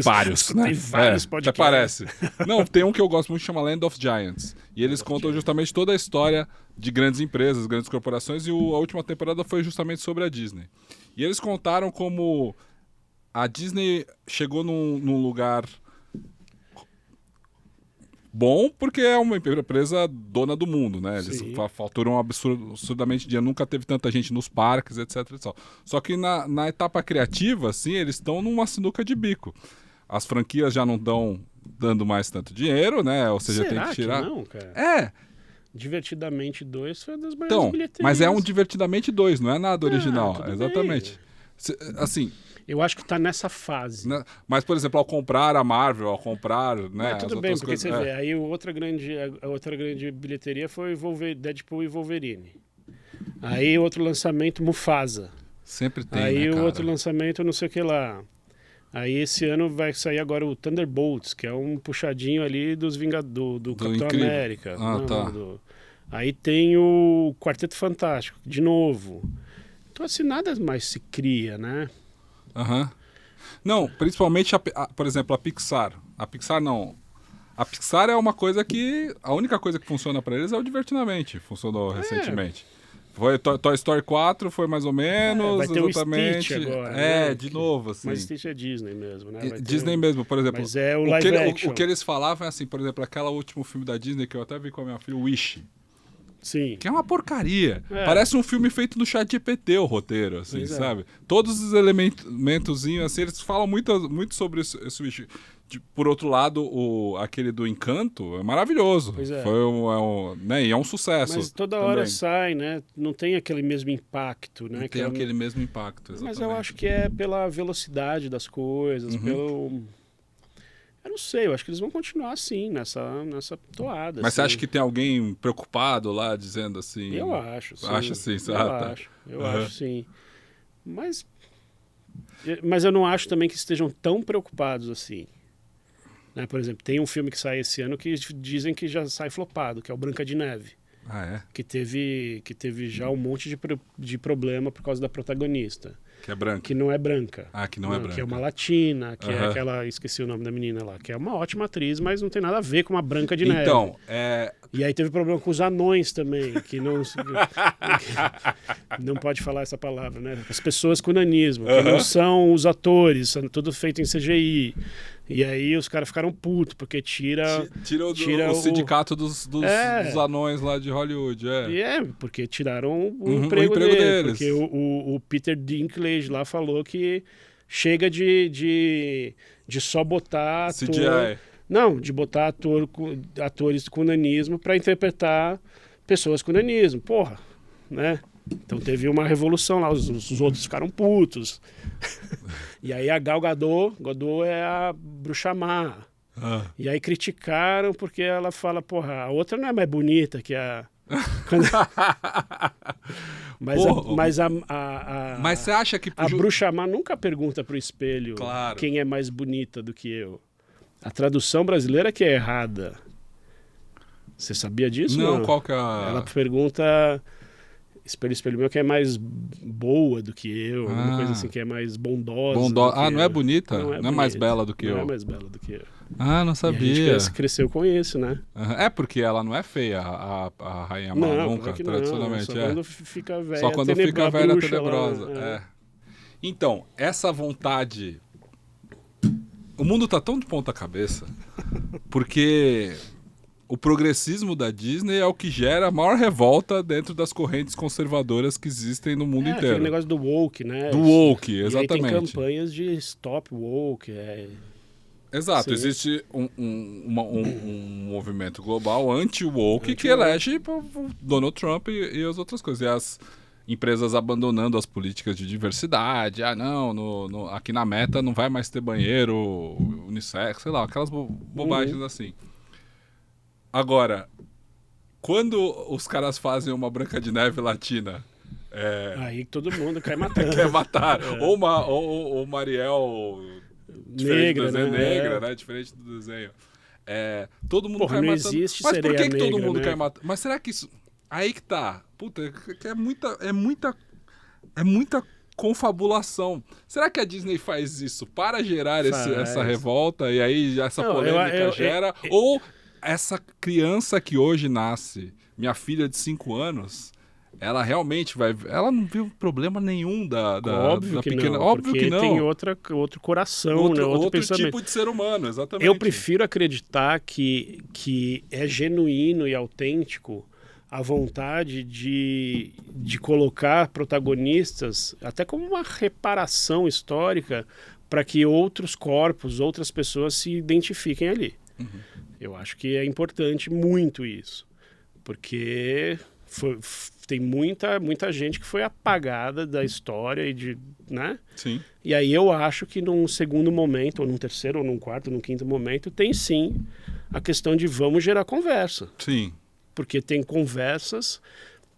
Speaker 1: Vários, né?
Speaker 2: Vários podcasts.
Speaker 1: Até parece. Não, tem um que eu gosto muito que chama Land of Giants. E eles contam justamente toda a história de grandes empresas, grandes corporações, e a última temporada foi justamente sobre a Disney. E eles contaram como a Disney chegou num lugar bom, porque é uma empresa dona do mundo, né? Eles faturam absurdamente dinheiro, nunca teve tanta gente nos parques, etc. Só que na etapa criativa, assim, eles estão numa sinuca de bico. As franquias já não estão dando mais tanto dinheiro, né? Ou seja, tem que tirar...
Speaker 2: Que não, cara? Divertidamente 2 foi uma das maiores bilheterias.
Speaker 1: Mas é um Divertidamente 2, não é nada original. Exatamente. Assim...
Speaker 2: Eu acho que está nessa fase.
Speaker 1: Mas, por exemplo, ao comprar a Marvel, ao comprar... Né,
Speaker 2: tudo bem, porque você vê, aí a outra grande bilheteria foi Deadpool e Wolverine. Aí outro lançamento, Mufasa.
Speaker 1: Sempre tem,
Speaker 2: aí
Speaker 1: o
Speaker 2: outro lançamento, não sei o que lá. Aí esse ano vai sair agora o Thunderbolts, que é um puxadinho ali dos do Capitão América. Aí tem o Quarteto Fantástico, de novo. Então assim, nada mais se cria, né?
Speaker 1: Não, principalmente, por exemplo, a Pixar. A Pixar é uma coisa que... A única coisa que funciona para eles é o Divertidamente. Funcionou recentemente. Foi Toy Story 4, foi mais ou menos,
Speaker 2: vai ter
Speaker 1: exatamente.
Speaker 2: O Stitch agora, né?
Speaker 1: De novo, assim.
Speaker 2: Mas Stitch é Disney mesmo, né?
Speaker 1: Disney mesmo, por exemplo.
Speaker 2: Mas é o live action.
Speaker 1: O que eles falavam é assim, por exemplo, aquele último filme da Disney que eu até vi com a minha filha, Wish.
Speaker 2: Sim.
Speaker 1: Que é uma porcaria. Parece um filme feito no ChatGPT, o roteiro, assim, sabe? Todos os elementozinhos, assim, eles falam muito sobre esse Wish. Por outro lado, aquele do Encanto é maravilhoso. Foi né? E é um sucesso.
Speaker 2: Mas toda hora sai, né? Não tem aquele mesmo impacto, né?
Speaker 1: Não tem aquele mesmo impacto, exatamente.
Speaker 2: Mas eu acho que é pela velocidade das coisas, Eu não sei, eu acho que eles vão continuar assim, nessa toada.
Speaker 1: Mas
Speaker 2: assim.
Speaker 1: você acha que tem alguém preocupado lá, dizendo assim...
Speaker 2: Eu acho, sim.
Speaker 1: Acha assim?
Speaker 2: Eu acho, sim. Mas eu não acho também que estejam tão preocupados assim. Né? Por exemplo, tem um filme que sai esse ano que dizem que já sai flopado, que é o Branca de Neve. Que teve já um monte de problema por causa da protagonista.
Speaker 1: Que é branca.
Speaker 2: Que não é branca.
Speaker 1: Que não é branca.
Speaker 2: Que é uma latina, que é aquela... Esqueci o nome da menina lá. Que é uma ótima atriz, mas não tem nada a ver com uma Branca de Neve.
Speaker 1: Então,
Speaker 2: E aí teve problema com os anões também, que não... não pode falar essa palavra, né? As pessoas com nanismo, que não são os atores, são tudo feito em CGI. E aí os caras ficaram putos, porque tira
Speaker 1: o sindicato dos anões lá de Hollywood.
Speaker 2: Porque tiraram o
Speaker 1: Uhum,
Speaker 2: emprego
Speaker 1: o emprego
Speaker 2: dele.
Speaker 1: deles.
Speaker 2: Porque o Peter Dinklage lá falou que chega de só botar ator...
Speaker 1: CGI.
Speaker 2: Não, de botar atores com nanismo para interpretar pessoas com nanismo. Porra, né? Então teve uma revolução lá, os outros ficaram putos. E aí a Gal Gadot é a Bruxa Má. E aí criticaram porque ela fala, porra, a outra não é mais bonita que a... Mas
Speaker 1: você acha que...
Speaker 2: A Bruxa Má nunca pergunta pro espelho quem é mais bonita do que eu. A tradução brasileira que é errada. Você sabia disso?
Speaker 1: Não, qual que é a...
Speaker 2: Ela pergunta... Espelho, espelho meu, que é mais boa do que eu, uma coisa assim, que é mais bondosa.
Speaker 1: Não é bonita? Não é mais bela do que eu?
Speaker 2: Não é mais bela do que eu.
Speaker 1: Não sabia.
Speaker 2: E a gente cresceu com isso, né?
Speaker 1: É porque ela não é feia, a Rainha Má nunca, tradicionalmente.
Speaker 2: Só quando fica velha,
Speaker 1: só quando fica velha tenebrosa.
Speaker 2: Lá,
Speaker 1: Então, essa vontade... O mundo tá tão de ponta cabeça, porque... O progressismo da Disney é o que gera a maior revolta dentro das correntes conservadoras que existem no mundo inteiro.
Speaker 2: Aquele negócio do woke, né?
Speaker 1: Do woke, exatamente.
Speaker 2: E aí tem campanhas de stop woke.
Speaker 1: Exato,
Speaker 2: Sim.
Speaker 1: existe um movimento global anti-woke que elege o Donald Trump e as outras coisas. E as empresas abandonando as políticas de diversidade. Não, aqui na Meta não vai mais ter banheiro unissex, sei lá, aquelas bobagens assim. Agora, quando os caras fazem uma Branca de Neve latina...
Speaker 2: Aí todo mundo quer matar.
Speaker 1: Quer matar. Ou Mariel...
Speaker 2: Negra, né?
Speaker 1: Negra, né? Diferente do desenho. Todo mundo
Speaker 2: Porra,
Speaker 1: cai
Speaker 2: não
Speaker 1: matando.
Speaker 2: existe
Speaker 1: Mas por que
Speaker 2: sereia
Speaker 1: todo
Speaker 2: negra,
Speaker 1: mundo
Speaker 2: né?
Speaker 1: quer matar? Mas será que isso... Aí que tá. Puta, que é muita confabulação. Será que a Disney faz isso para gerar essa revolta e aí essa polêmica gera? Ou essa criança que hoje nasce, minha filha de 5 anos, ela realmente vai... Ela não viu problema nenhum da pequena...
Speaker 2: Não,
Speaker 1: óbvio que não.
Speaker 2: Tem outro coração, outro pensamento.
Speaker 1: Tipo de ser humano, exatamente.
Speaker 2: Eu prefiro acreditar que é genuíno e autêntico a vontade de colocar protagonistas até como uma reparação histórica para que outros corpos, outras pessoas se identifiquem ali. Uhum. Eu acho que é importante muito isso, porque tem muita gente que foi apagada da história né?
Speaker 1: Sim.
Speaker 2: E aí eu acho que num segundo momento, ou num terceiro, ou num quarto, ou num quinto momento, tem sim a questão de vamos gerar conversa.
Speaker 1: Sim.
Speaker 2: Porque tem conversas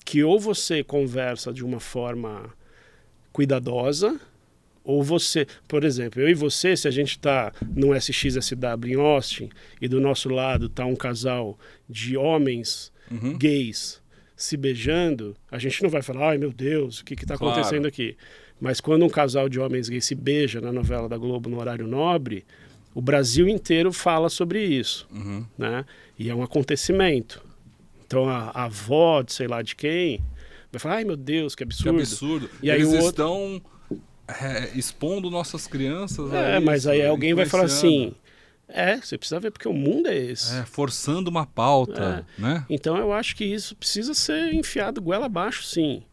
Speaker 2: que ou você conversa de uma forma cuidadosa, ou você, por exemplo, eu e você, se a gente está no SXSW em Austin e do nosso lado está um casal de homens gays se beijando, a gente não vai falar, ai meu Deus, o que está acontecendo aqui? Mas quando um casal de homens gays se beija na novela da Globo no horário nobre, o Brasil inteiro fala sobre isso, né? E é um acontecimento. Então a avó de sei lá de quem vai falar, ai meu Deus, que absurdo.
Speaker 1: Que absurdo.
Speaker 2: E aí
Speaker 1: eles estão expondo nossas crianças a isso,
Speaker 2: mas aí alguém vai falar assim, você precisa ver porque o mundo é esse.
Speaker 1: Forçando uma pauta, né?
Speaker 2: Então eu acho que isso precisa ser enfiado goela abaixo, sim.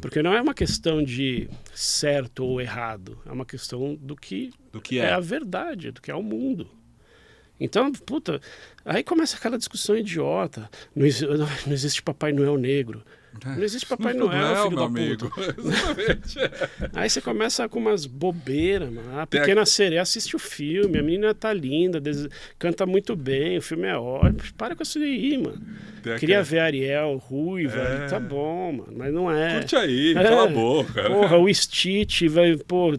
Speaker 2: Porque não é uma questão de certo ou errado, é uma questão do que é a verdade, do que é o mundo. Então, puta, aí começa aquela discussão idiota. Não existe Papai Noel negro. Não existe Papai Noel, filho da puta.
Speaker 1: Exatamente.
Speaker 2: Aí você começa com umas bobeiras, mano. A Pequena Sereia, assiste o filme, a menina tá linda, canta muito bem, o filme é ótimo. Para com isso aí, mano. Queria ver a Ariel ruiva, tá bom, mano, mas não é.
Speaker 1: Curte aí, cala a boca.
Speaker 2: Porra, o Stitch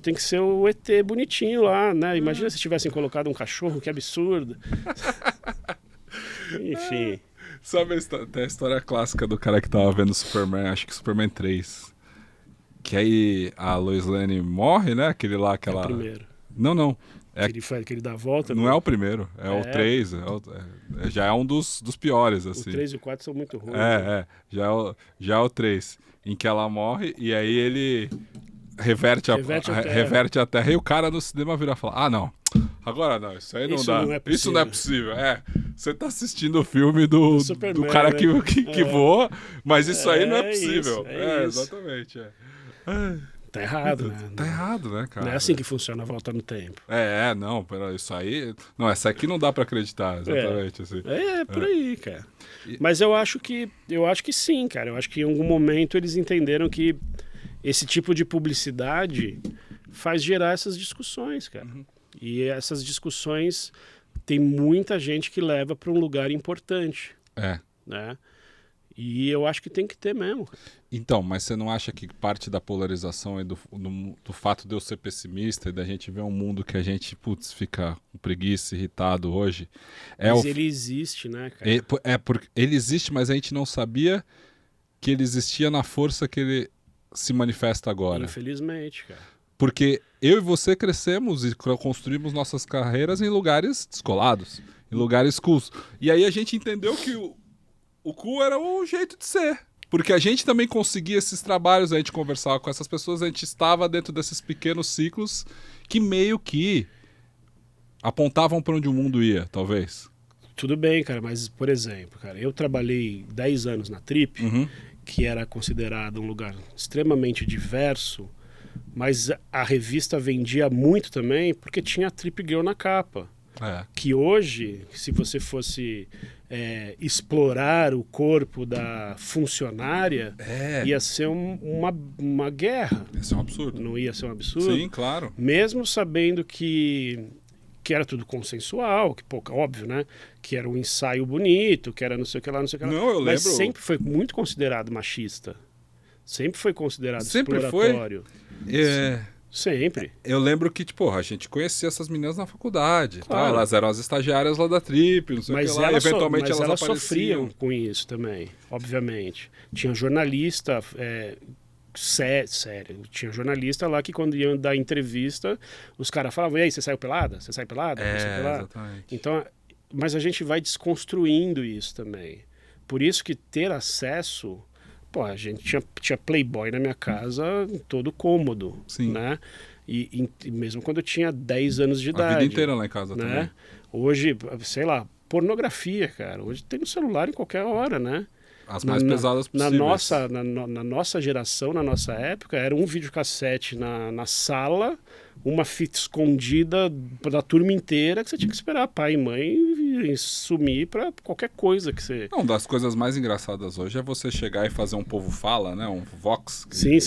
Speaker 2: tem que ser o ET bonitinho lá, né? Imagina se tivessem colocado um cachorro, que absurdo. Enfim...
Speaker 1: Sabe a história clássica do cara que tava vendo Superman, acho que Superman 3. Que aí a Lois Lane morre, né? Aquele lá, aquela...
Speaker 2: É o primeiro.
Speaker 1: Não.
Speaker 2: Que ele dá a volta.
Speaker 1: Não é o primeiro, é o 3. Já é um dos piores, assim.
Speaker 2: O 3 e o 4 são muito ruins.
Speaker 1: Já é o 3. Em que ela morre e aí ele reverte a Terra e o cara no cinema vira e fala, não, Agora não, isso aí não
Speaker 2: Isso
Speaker 1: dá.
Speaker 2: não é
Speaker 1: Isso não é possível. Você tá assistindo o filme do
Speaker 2: Superman,
Speaker 1: cara
Speaker 2: né?
Speaker 1: que voa, mas isso aí não é possível.
Speaker 2: Isso, é isso.
Speaker 1: Exatamente.
Speaker 2: Tá errado, né?
Speaker 1: Tá errado, né, cara?
Speaker 2: Não é assim que funciona a volta no tempo.
Speaker 1: Não, pera, isso aí. Não, essa aqui não dá pra acreditar, exatamente. Assim.
Speaker 2: Por aí, cara. Mas eu acho que sim, cara. Eu acho que em algum momento eles entenderam que esse tipo de publicidade faz gerar essas discussões, cara. E essas discussões tem muita gente que leva para um lugar importante. Né? E eu acho que tem que ter mesmo.
Speaker 1: Então, mas você não acha que parte da polarização é do fato de eu ser pessimista e da gente ver um mundo que a gente, fica com preguiça, irritado hoje?
Speaker 2: Mas ele existe, né, cara?
Speaker 1: Porque ele existe, mas a gente não sabia que ele existia na força que ele se manifesta agora.
Speaker 2: Infelizmente, cara.
Speaker 1: Porque eu e você crescemos e construímos nossas carreiras em lugares descolados, em lugares cools. E aí a gente entendeu que o cool era o jeito de ser. Porque a gente também conseguia esses trabalhos, a gente conversava com essas pessoas, a gente estava dentro desses pequenos ciclos que meio que apontavam para onde o mundo ia, talvez.
Speaker 2: Tudo bem, cara, mas, por exemplo, cara, eu trabalhei 10 anos na Trip, que era considerado um lugar extremamente diverso, mas a revista vendia muito também porque tinha a Trip Girl na capa. Que hoje, se você fosse explorar o corpo da funcionária, ia ser uma guerra.
Speaker 1: Ia ser um absurdo.
Speaker 2: Não ia ser um absurdo?
Speaker 1: Sim, claro.
Speaker 2: Mesmo sabendo que era tudo consensual, que óbvio, né? Que era um ensaio bonito, que era não sei o que lá, não sei o que lá.
Speaker 1: Não, eu
Speaker 2: Mas
Speaker 1: lembro.
Speaker 2: sempre foi muito considerado machista. Sempre foi considerado
Speaker 1: sempre
Speaker 2: exploratório. Sempre.
Speaker 1: Eu lembro que, a gente conhecia essas meninas na faculdade.
Speaker 2: Claro.
Speaker 1: Tá? Elas eram as estagiárias lá da Trip, não sei o que lá. Eventualmente elas apareciam.
Speaker 2: Sofriam com isso também, obviamente. Tinha jornalista sério. Tinha jornalista lá que quando iam dar entrevista, os caras falavam, e aí, você saiu pelada? Você sai pelada? Você sai pelada?
Speaker 1: Exatamente.
Speaker 2: Então, mas a gente vai desconstruindo isso também. Por isso que ter acesso... a gente tinha Playboy na minha casa em todo cômodo.
Speaker 1: Sim.
Speaker 2: Né? E mesmo quando eu tinha 10 anos de idade.
Speaker 1: A vida inteira lá em casa, né? Também.
Speaker 2: Hoje, sei lá, pornografia, cara. Hoje tem no celular em qualquer hora, né?
Speaker 1: As mais pesadas possíveis.
Speaker 2: Na nossa geração, na nossa época, era um videocassete na sala, uma fita escondida da turma inteira que você tinha que esperar pai e mãe sumir para qualquer coisa que você...
Speaker 1: Não, das coisas mais engraçadas hoje é você chegar e fazer um povo fala, né? Um vox.
Speaker 2: Sim.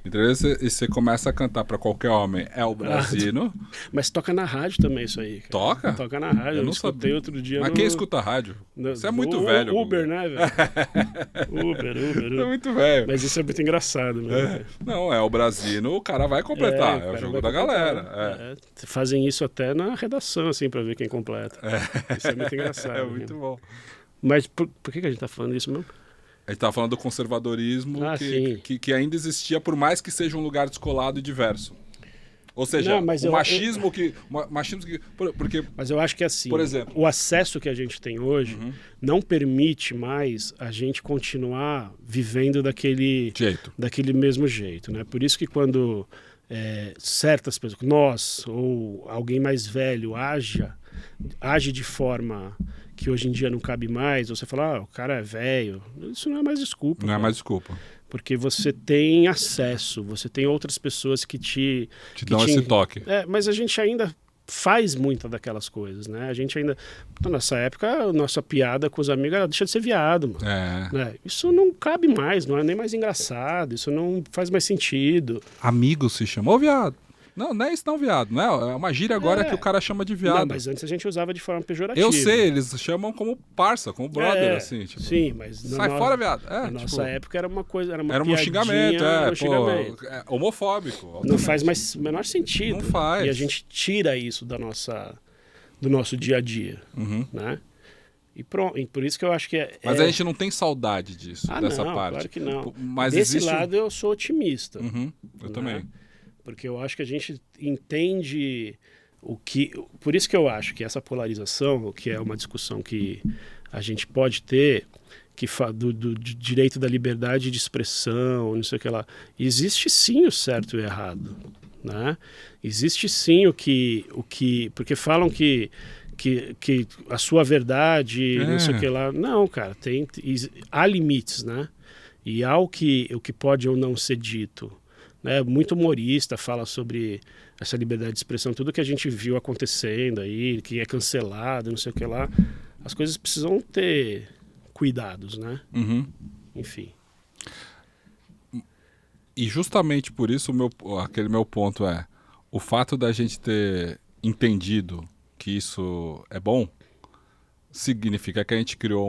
Speaker 1: Então, e você começa a cantar para qualquer homem, é o Brasino.
Speaker 2: Mas toca na rádio também isso aí, cara.
Speaker 1: Toca?
Speaker 2: Toca na rádio.
Speaker 1: Eu não
Speaker 2: escutei
Speaker 1: sabia.
Speaker 2: Outro dia.
Speaker 1: Mas quem escuta rádio? Você é muito velho.
Speaker 2: Uber, né, velho? Uber.
Speaker 1: Você é muito velho.
Speaker 2: Mas isso é muito engraçado, né?
Speaker 1: Não, é o Brasino, o cara vai completar. É o jogo da galera.
Speaker 2: Fazem isso até na redação, assim, para ver quem completa. Isso é muito engraçado.
Speaker 1: É muito bom.
Speaker 2: Mas por que a gente tá falando isso mesmo?
Speaker 1: A gente tá falando do conservadorismo que ainda existia, por mais que seja um lugar descolado e diverso. Ou seja, machismo que... Porque,
Speaker 2: mas eu acho que assim,
Speaker 1: por exemplo,
Speaker 2: o acesso que a gente tem hoje não permite mais a gente continuar vivendo daquele mesmo jeito, né? Por isso que quando certas pessoas, nós ou alguém mais velho age de forma que hoje em dia não cabe mais, você fala, o cara é velho, isso não é mais desculpa.
Speaker 1: Não é mais desculpa.
Speaker 2: Porque você tem acesso, você tem outras pessoas que te
Speaker 1: dão esse toque.
Speaker 2: Mas a gente ainda faz muitas daquelas coisas, né? A gente ainda... Nessa época, a nossa piada com os amigos era deixa de ser viado, mano. Né? Isso não cabe mais, não é nem mais engraçado, isso não faz mais sentido.
Speaker 1: Amigo se chamou viado. Não é isso não, viado. Não é uma gíria agora que o cara chama de viado.
Speaker 2: Não, mas antes a gente usava de forma pejorativa.
Speaker 1: Eu sei, eles chamam como parça, como brother, assim. Tipo,
Speaker 2: sim, mas...
Speaker 1: Sai fora, viado.
Speaker 2: Na nossa época era uma coisa,
Speaker 1: era um xingamento, homofóbico.
Speaker 2: Não faz mais o menor sentido.
Speaker 1: Não faz.
Speaker 2: E a gente tira isso do nosso dia a dia, né? E pronto, e por isso que eu acho que
Speaker 1: Mas a gente não tem saudade disso, dessa parte.
Speaker 2: Claro que não.
Speaker 1: Mas
Speaker 2: desse lado eu sou otimista.
Speaker 1: Eu também.
Speaker 2: Porque eu acho que a gente entende o que... Por isso que eu acho que essa polarização, que é uma discussão que a gente pode ter, do direito da liberdade de expressão, não sei o que lá, existe sim o certo e o errado. né? Existe sim porque falam que a sua verdade, não sei o que lá. Não, cara, há limites, né? E há o que pode ou não ser dito. Né? Muito humorista fala sobre essa liberdade de expressão, tudo que a gente viu acontecendo aí, que é cancelado, não sei o que lá. As coisas precisam ter cuidados, né?
Speaker 1: Uhum.
Speaker 2: Enfim.
Speaker 1: E justamente por isso aquele meu ponto é o fato da gente ter entendido que isso é bom significa que a gente criou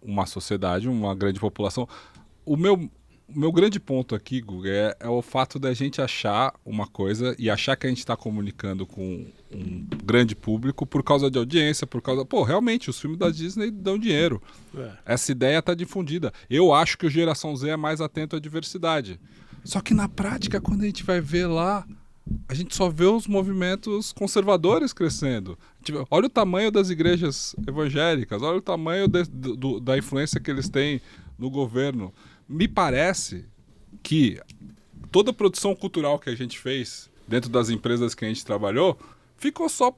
Speaker 1: uma sociedade, uma grande população. O meu grande ponto aqui, Guga, é o fato da gente achar uma coisa e achar que a gente está comunicando com um grande público por causa de audiência, por causa... Pô, realmente, os filmes da Disney dão dinheiro. Essa ideia está difundida. Eu acho que o Geração Z é mais atento à diversidade. Só que na prática, quando a gente vai ver lá, a gente só vê os movimentos conservadores crescendo. Olha o tamanho das igrejas evangélicas, olha o tamanho da influência que eles têm no governo. Me parece que toda a produção cultural que a gente fez dentro das empresas que a gente trabalhou ficou só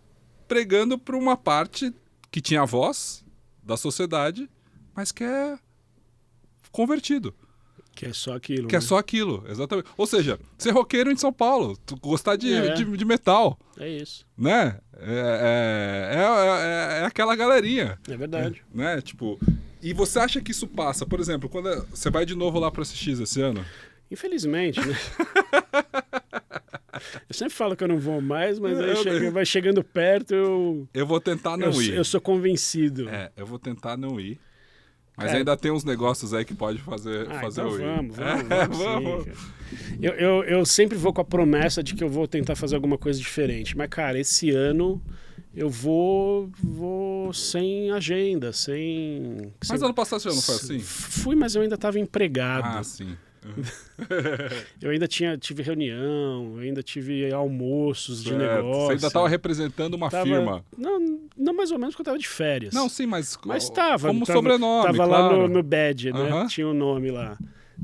Speaker 1: pregando para uma parte que tinha a voz da sociedade, mas que é convertido.
Speaker 2: Que é só aquilo.
Speaker 1: Que é só aquilo, exatamente. Ou seja, ser roqueiro em São Paulo, tu gostar de metal.
Speaker 2: É isso.
Speaker 1: Né? É aquela galerinha.
Speaker 2: É verdade.
Speaker 1: Né? Tipo... E você acha que isso passa? Por exemplo, quando você vai de novo lá para assistir esse ano?
Speaker 2: Infelizmente, né? Eu sempre falo que eu não vou mais, mas aí vai chegando perto,
Speaker 1: eu vou tentar não ir.
Speaker 2: Eu sou convencido.
Speaker 1: Eu vou tentar não ir. Mas ainda tem uns negócios aí que pode fazer
Speaker 2: então
Speaker 1: eu ir.
Speaker 2: Vamos. Eu sempre vou com a promessa de que eu vou tentar fazer alguma coisa diferente. Mas, cara, esse ano... eu vou sem agenda, sem...
Speaker 1: Mas ano passado você já não foi assim?
Speaker 2: Fui, mas eu ainda estava empregado.
Speaker 1: Ah, sim.
Speaker 2: Eu ainda tive reunião, eu ainda tive almoços de negócio.
Speaker 1: Você ainda estava representando uma firma.
Speaker 2: Não mais ou menos porque eu estava de férias.
Speaker 1: Não, sim, mas
Speaker 2: estava.
Speaker 1: Como sobrenome,
Speaker 2: Estava
Speaker 1: claro.
Speaker 2: lá no badge, né? Tinha o nome lá.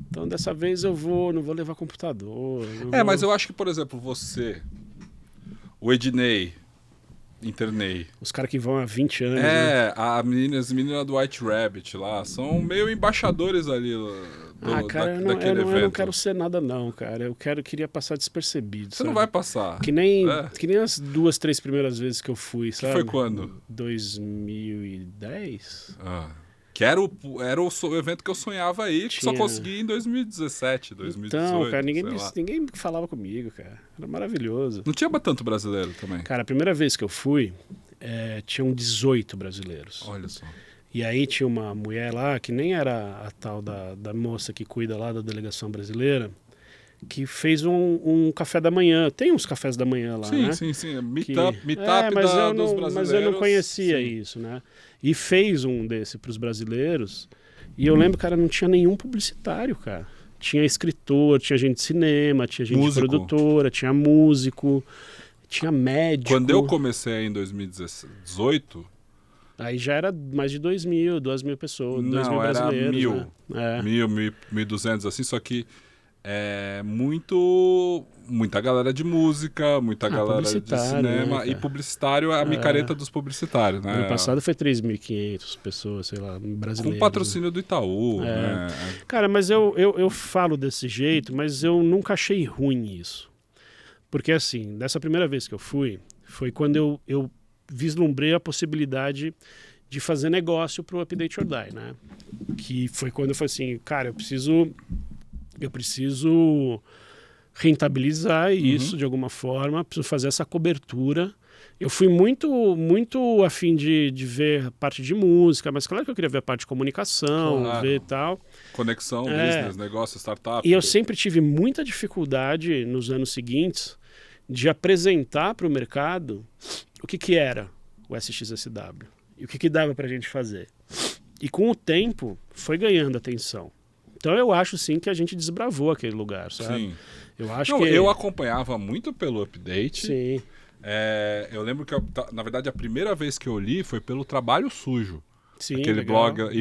Speaker 2: Então dessa vez não vou levar computador.
Speaker 1: Mas eu acho que, por exemplo, você, o Ednei, Internei.
Speaker 2: Os caras que vão há 20 anos. Né?
Speaker 1: As meninas do White Rabbit lá são meio embaixadores ali daquele evento.
Speaker 2: Eu não quero ser nada não, cara. Eu queria passar despercebido.
Speaker 1: Você não vai passar.
Speaker 2: Que nem as 2, 3 primeiras vezes que eu fui, sabe?
Speaker 1: Que foi quando?
Speaker 2: 2010.
Speaker 1: Que era o evento que eu sonhava aí, que só consegui em 2017, 2018.
Speaker 2: Então, cara, ninguém falava comigo, cara. Era maravilhoso.
Speaker 1: Não tinha tanto brasileiro também?
Speaker 2: Cara, a primeira vez que eu fui, tinham 18 brasileiros.
Speaker 1: Olha só.
Speaker 2: E aí tinha uma mulher lá, que nem era a tal da moça que cuida lá da delegação brasileira, que fez um café da manhã. Tem uns cafés da manhã lá, né?
Speaker 1: Sim. Meetup dos brasileiros.
Speaker 2: Mas eu não conhecia isso, né? E fez um desse para os brasileiros. E eu lembro, cara, não tinha nenhum publicitário, cara. Tinha escritor, tinha gente de cinema, tinha gente produtora, tinha músico, tinha médico.
Speaker 1: Quando eu comecei em 2018...
Speaker 2: Aí já era mais de 2.000 pessoas, 2.000 brasileiros.
Speaker 1: Era 1.000,
Speaker 2: né?
Speaker 1: 1.200, assim, só que muita galera de música, muita galera de cinema, né, e publicitário, a micareta dos publicitários, né?
Speaker 2: Ano passado foi 3.500 pessoas, sei lá, brasileiros.
Speaker 1: Com patrocínio do Itaú, né?
Speaker 2: Cara, mas eu falo desse jeito, mas eu nunca achei ruim isso. Porque assim, dessa primeira vez que eu fui, foi quando eu vislumbrei a possibilidade de fazer negócio pro Update or Die, né? Que foi quando eu falei assim, cara, eu preciso rentabilizar isso de alguma forma, preciso fazer essa cobertura. Eu fui muito a fim de ver a parte de música, mas claro que eu queria ver a parte de comunicação, ver e tal.
Speaker 1: Conexão, business, negócio, startup.
Speaker 2: E eu sempre tive muita dificuldade nos anos seguintes de apresentar para o mercado o que era o SXSW e o que dava para a gente fazer. E com o tempo foi ganhando atenção. Então eu acho sim que a gente desbravou aquele lugar, sabe?
Speaker 1: Sim.
Speaker 2: Eu
Speaker 1: acompanhava muito pelo Update.
Speaker 2: Sim.
Speaker 1: Eu lembro que, na verdade, a primeira vez que eu li foi pelo Trabalho Sujo.
Speaker 2: Sim,
Speaker 1: aquele
Speaker 2: legal.
Speaker 1: blog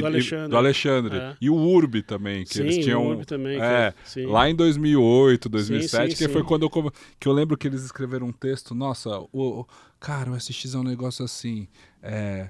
Speaker 2: Do Alexandre.
Speaker 1: E o Urbi também, que
Speaker 2: sim,
Speaker 1: eles tinham...
Speaker 2: o Urbi também.
Speaker 1: Lá em 2008, 2007,
Speaker 2: sim.
Speaker 1: foi quando que eu lembro que eles escreveram um texto, nossa, cara, o SX é um negócio assim,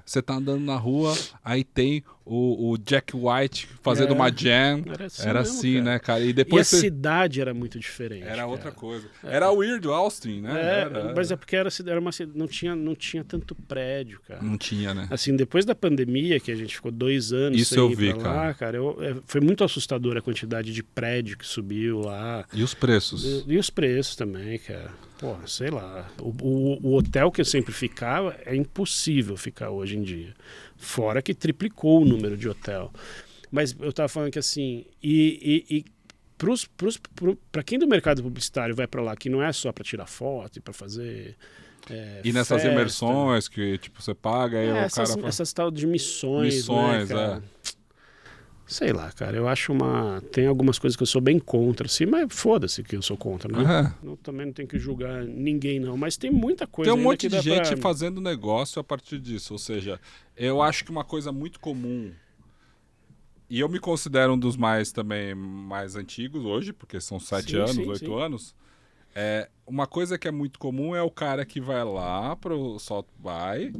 Speaker 1: você tá andando na rua, aí tem o Jack White fazendo uma jam, era assim, né, cara? E depois
Speaker 2: a cidade era muito diferente.
Speaker 1: Era outra coisa. Era Weird Austin, né?
Speaker 2: Mas é porque era uma não tinha tanto prédio, cara.
Speaker 1: Não tinha, né?
Speaker 2: Assim, depois da pandemia, que a gente ficou 2 anos
Speaker 1: Isso
Speaker 2: sem
Speaker 1: eu
Speaker 2: ir
Speaker 1: vi,
Speaker 2: pra lá, cara, foi muito assustador a quantidade de prédio que subiu lá.
Speaker 1: E os preços?
Speaker 2: E os preços também, cara. Pô, sei lá. O hotel que eu sempre ficava é impossível ficar hoje em dia. Fora que triplicou o número de hotel. Mas eu tava falando que assim, para quem do mercado publicitário vai para lá, que não é só para tirar foto e para fazer
Speaker 1: e nessas
Speaker 2: festa,
Speaker 1: imersões que tipo você paga e o cara
Speaker 2: essas tal de missões, né, cara? Sei lá, cara, eu acho tem algumas coisas que eu sou bem contra, assim, mas foda-se que eu sou contra, né? Também não tenho que julgar ninguém, não, mas tem muita coisa.
Speaker 1: Tem um monte de gente fazendo negócio a partir disso, ou seja, eu acho que uma coisa muito comum, e eu me considero um dos mais antigos hoje, porque são 7 anos, 8 anos, uma coisa que é muito comum é o cara que vai lá pro South by,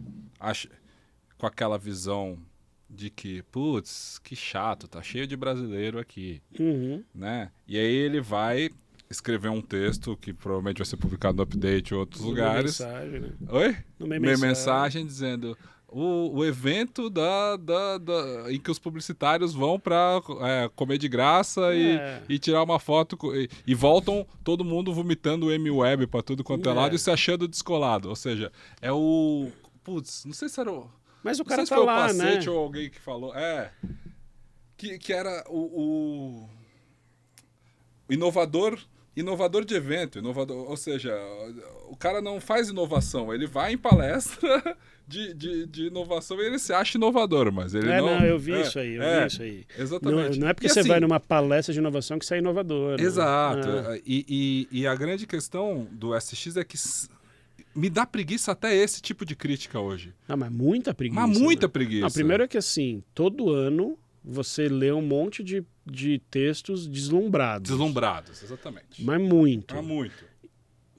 Speaker 1: com aquela visão de que, putz, que chato, tá cheio de brasileiro aqui, né? E aí ele vai escrever um texto que provavelmente vai ser publicado no Update em outros lugares.
Speaker 2: Mensagem, né?
Speaker 1: Oi?
Speaker 2: No
Speaker 1: mensagem dizendo o evento em que os publicitários vão para comer de graça e tirar uma foto e voltam todo mundo vomitando o M-Web para tudo quanto é lado e se achando descolado. Ou seja, putz, não sei se era o...
Speaker 2: Mas o cara
Speaker 1: tá
Speaker 2: lá,
Speaker 1: o Pacete,
Speaker 2: né?
Speaker 1: Ou alguém que falou. Que era o inovador de evento. Ou seja, o cara não faz inovação, ele vai em palestra de inovação e ele se acha inovador, mas ele não...
Speaker 2: eu vi isso aí,
Speaker 1: Exatamente.
Speaker 2: Não é porque você vai numa palestra de inovação que você é inovador.
Speaker 1: Exato. Né? E a grande questão do SX é que... Me dá preguiça até esse tipo de crítica hoje.
Speaker 2: Mas muita preguiça.
Speaker 1: Mas muita preguiça.
Speaker 2: Não, primeiro é que assim, todo ano você lê um monte de textos deslumbrados.
Speaker 1: Deslumbrados, exatamente.
Speaker 2: Mas muito.
Speaker 1: Mas muito.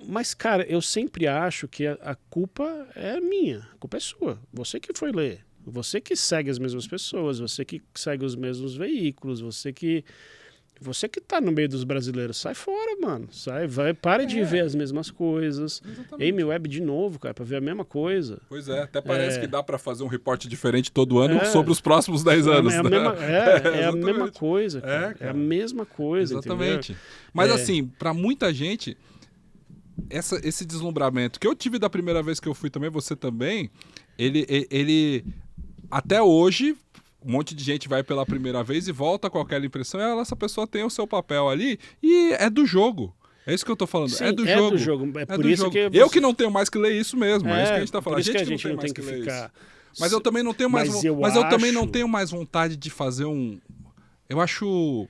Speaker 2: Mas, cara, eu sempre acho que a culpa é minha. A culpa é sua. Você que foi ler. Você que segue as mesmas pessoas. Você que segue os mesmos veículos. Você que tá no meio dos brasileiros, sai fora, mano. Para de ver as mesmas coisas. Amy Web de novo, cara, pra ver a mesma coisa.
Speaker 1: Pois até parece que dá pra fazer um reporte diferente todo ano sobre os próximos 10 anos.
Speaker 2: A mesma coisa, cara. É a mesma coisa,
Speaker 1: exatamente.
Speaker 2: Entendeu?
Speaker 1: Mas assim, pra muita gente, esse deslumbramento que eu tive da primeira vez que eu fui também, você também, ele até hoje... Um monte de gente vai pela primeira vez e volta com aquela impressão e essa pessoa tem o seu papel ali e é do jogo. É isso que eu tô falando.
Speaker 2: Sim,
Speaker 1: é do jogo.
Speaker 2: É por isso que
Speaker 1: eu que não tenho mais que ler isso mesmo. É isso que a gente tá falando.
Speaker 2: A gente não tem que ficar...
Speaker 1: Mas eu também não tenho mais... Mas eu também não tenho mais vontade de fazer um... Eu acho...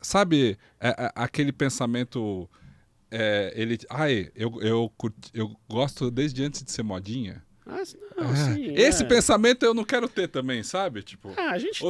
Speaker 1: Sabe, aquele pensamento... Eu gosto desde antes de ser modinha. Esse pensamento eu não quero ter também, sabe? Tipo,
Speaker 2: a gente